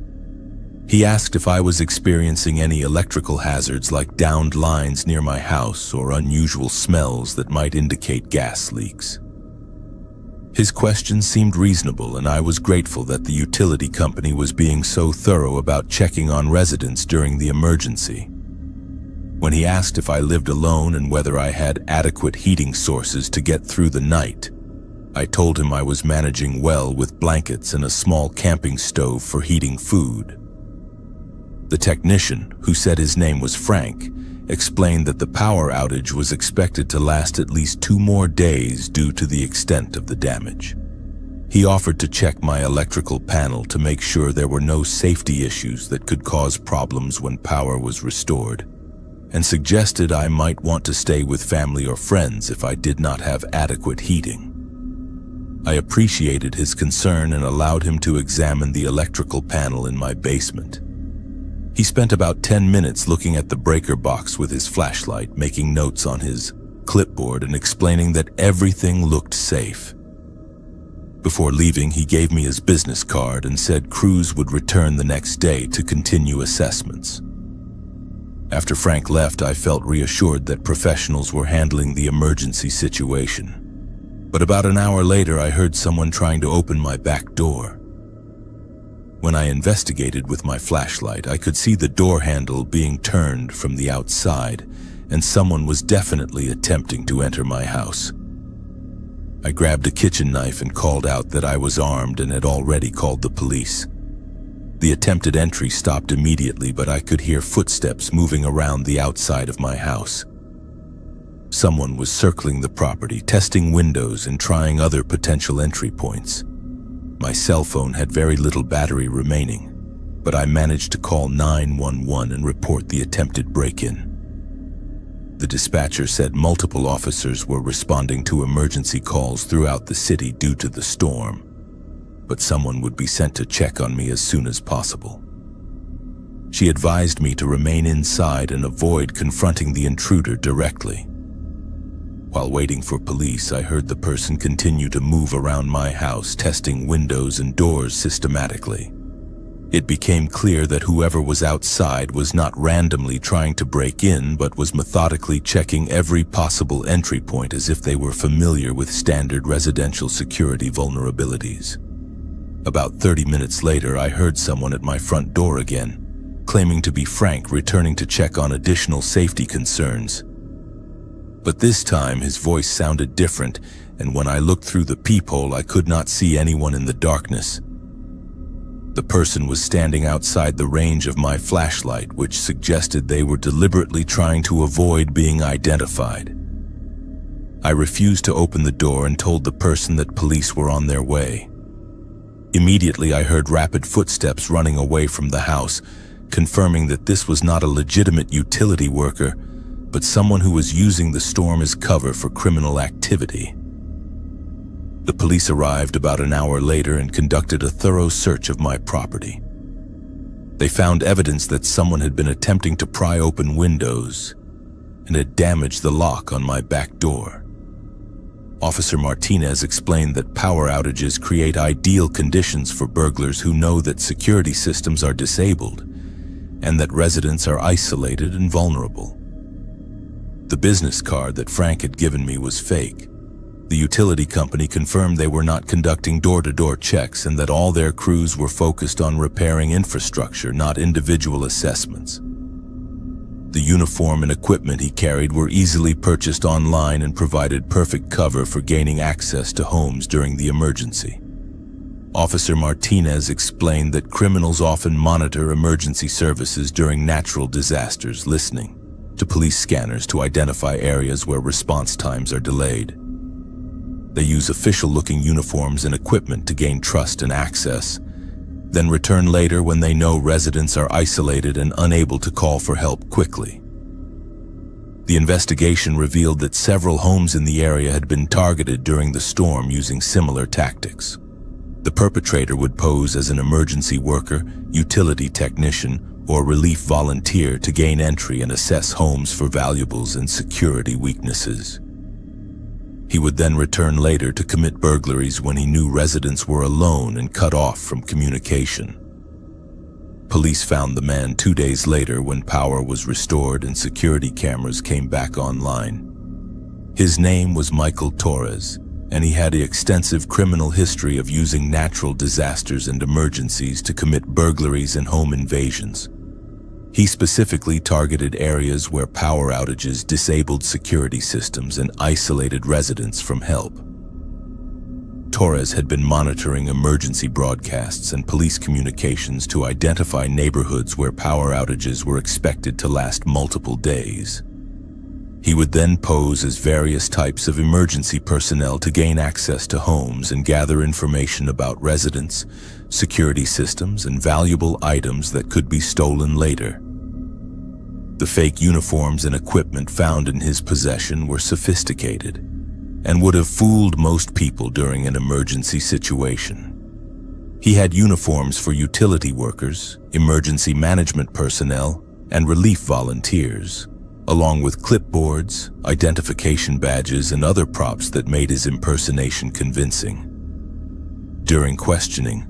He asked if I was experiencing any electrical hazards like downed lines near my house or unusual smells that might indicate gas leaks. His questions seemed reasonable, and I was grateful that the utility company was being so thorough about checking on residents during the emergency. When he asked if I lived alone and whether I had adequate heating sources to get through the night, I told him I was managing well with blankets and a small camping stove for heating food. The technician, who said his name was Frank, explained that the power outage was expected to last at least 2 more days due to the extent of the damage. He offered to check my electrical panel to make sure there were no safety issues that could cause problems when power was restored, and suggested I might want to stay with family or friends if I did not have adequate heating. I appreciated his concern and allowed him to examine the electrical panel in my basement. He spent about 10 minutes looking at the breaker box with his flashlight, making notes on his clipboard and explaining that everything looked safe. Before leaving, he gave me his business card and said crews would return the next day to continue assessments. After Frank left, I felt reassured that professionals were handling the emergency situation. But about an hour later, I heard someone trying to open my back door. When I investigated with my flashlight, I could see the door handle being turned from the outside, and someone was definitely attempting to enter my house. I grabbed a kitchen knife and called out that I was armed and had already called the police. The attempted entry stopped immediately, but I could hear footsteps moving around the outside of my house. Someone was circling the property, testing windows and trying other potential entry points. My cell phone had very little battery remaining, but I managed to call 911 and report the attempted break-in. The dispatcher said multiple officers were responding to emergency calls throughout the city due to the storm, but someone would be sent to check on me as soon as possible. She advised me to remain inside and avoid confronting the intruder directly. While waiting for police, I heard the person continue to move around my house, testing windows and doors systematically. It became clear that whoever was outside was not randomly trying to break in, but was methodically checking every possible entry point as if they were familiar with standard residential security vulnerabilities. About 30 minutes later, I heard someone at my front door again, claiming to be Frank, returning to check on additional safety concerns. But this time his voice sounded different, and when I looked through the peephole, I could not see anyone in the darkness. The person was standing outside the range of my flashlight, which suggested they were deliberately trying to avoid being identified. I refused to open the door and told the person that police were on their way. Immediately, I heard rapid footsteps running away from the house, confirming that this was not a legitimate utility worker, but someone who was using the storm as cover for criminal activity. The police arrived about an hour later and conducted a thorough search of my property. They found evidence that someone had been attempting to pry open windows and had damaged the lock on my back door. Officer Martinez explained that power outages create ideal conditions for burglars who know that security systems are disabled and that residents are isolated and vulnerable. The business card that Frank had given me was fake. The utility company confirmed they were not conducting door-to-door checks and that all their crews were focused on repairing infrastructure, not individual assessments. The uniform and equipment he carried were easily purchased online and provided perfect cover for gaining access to homes during the emergency. Officer Martinez explained that criminals often monitor emergency services during natural disasters, listening to police scanners to identify areas where response times are delayed. They use official-looking uniforms and equipment to gain trust and access, then return later when they know residents are isolated and unable to call for help quickly. The investigation revealed that several homes in the area had been targeted during the storm using similar tactics. The perpetrator would pose as an emergency worker, utility technician, or relief volunteer to gain entry and assess homes for valuables and security weaknesses. He would then return later to commit burglaries when he knew residents were alone and cut off from communication. Police found the man 2 days later when power was restored and security cameras came back online. His name was Michael Torres, and he had an extensive criminal history of using natural disasters and emergencies to commit burglaries and home invasions. He specifically targeted areas where power outages disabled security systems and isolated residents from help. Torres had been monitoring emergency broadcasts and police communications to identify neighborhoods where power outages were expected to last multiple days. He would then pose as various types of emergency personnel to gain access to homes and gather information about residents, security systems, and valuable items that could be stolen later. The fake uniforms and equipment found in his possession were sophisticated and would have fooled most people during an emergency situation. He had uniforms for utility workers, emergency management personnel, and relief volunteers, along with clipboards, identification badges, and other props that made his impersonation convincing. During questioning,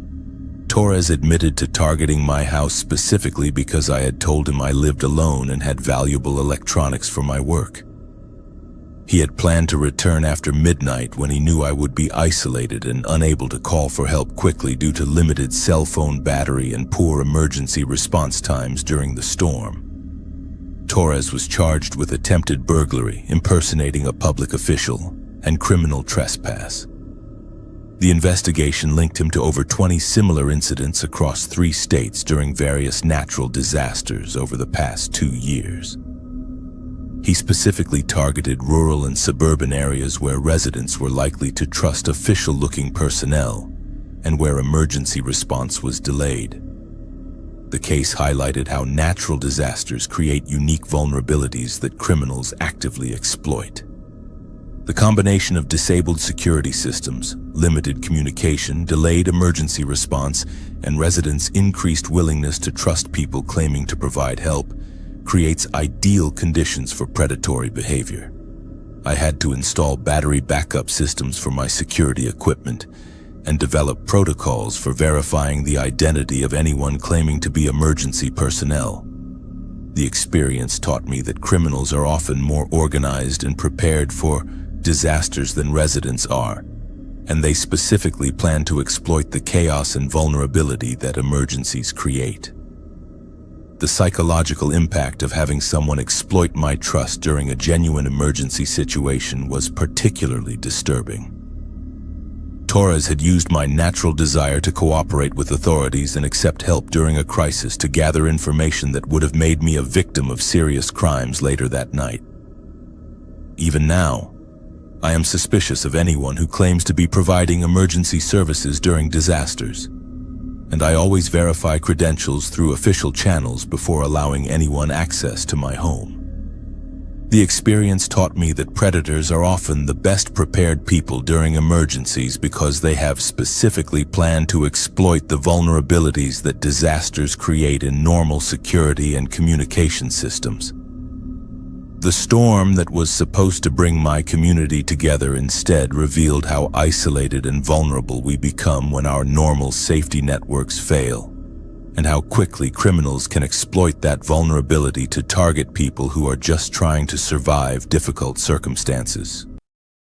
Torres admitted to targeting my house specifically because I had told him I lived alone and had valuable electronics for my work. He had planned to return after midnight when he knew I would be isolated and unable to call for help quickly due to limited cell phone battery and poor emergency response times during the storm. Torres was charged with attempted burglary, impersonating a public official, and criminal trespass. The investigation linked him to over 20 similar incidents across 3 states during various natural disasters over the past 2 years. He specifically targeted rural and suburban areas where residents were likely to trust official-looking personnel and where emergency response was delayed. The case highlighted how natural disasters create unique vulnerabilities that criminals actively exploit. The combination of disabled security systems, limited communication, delayed emergency response, and residents' increased willingness to trust people claiming to provide help creates ideal conditions for predatory behavior. I had to install battery backup systems for my security equipment and develop protocols for verifying the identity of anyone claiming to be emergency personnel. The experience taught me that criminals are often more organized and prepared for disasters than residents are, and they specifically plan to exploit the chaos and vulnerability that emergencies create. The psychological impact of having someone exploit my trust during a genuine emergency situation was particularly disturbing. Torres had used my natural desire to cooperate with authorities and accept help during a crisis to gather information that would have made me a victim of serious crimes later that night. Even now, I am suspicious of anyone who claims to be providing emergency services during disasters, and I always verify credentials through official channels before allowing anyone access to my home. The experience taught me that predators are often the best prepared people during emergencies because they have specifically planned to exploit the vulnerabilities that disasters create in normal security and communication systems. The storm that was supposed to bring my community together instead revealed how isolated and vulnerable we become when our normal safety networks fail. and how quickly criminals can exploit that vulnerability to target people who are just trying to survive difficult circumstances.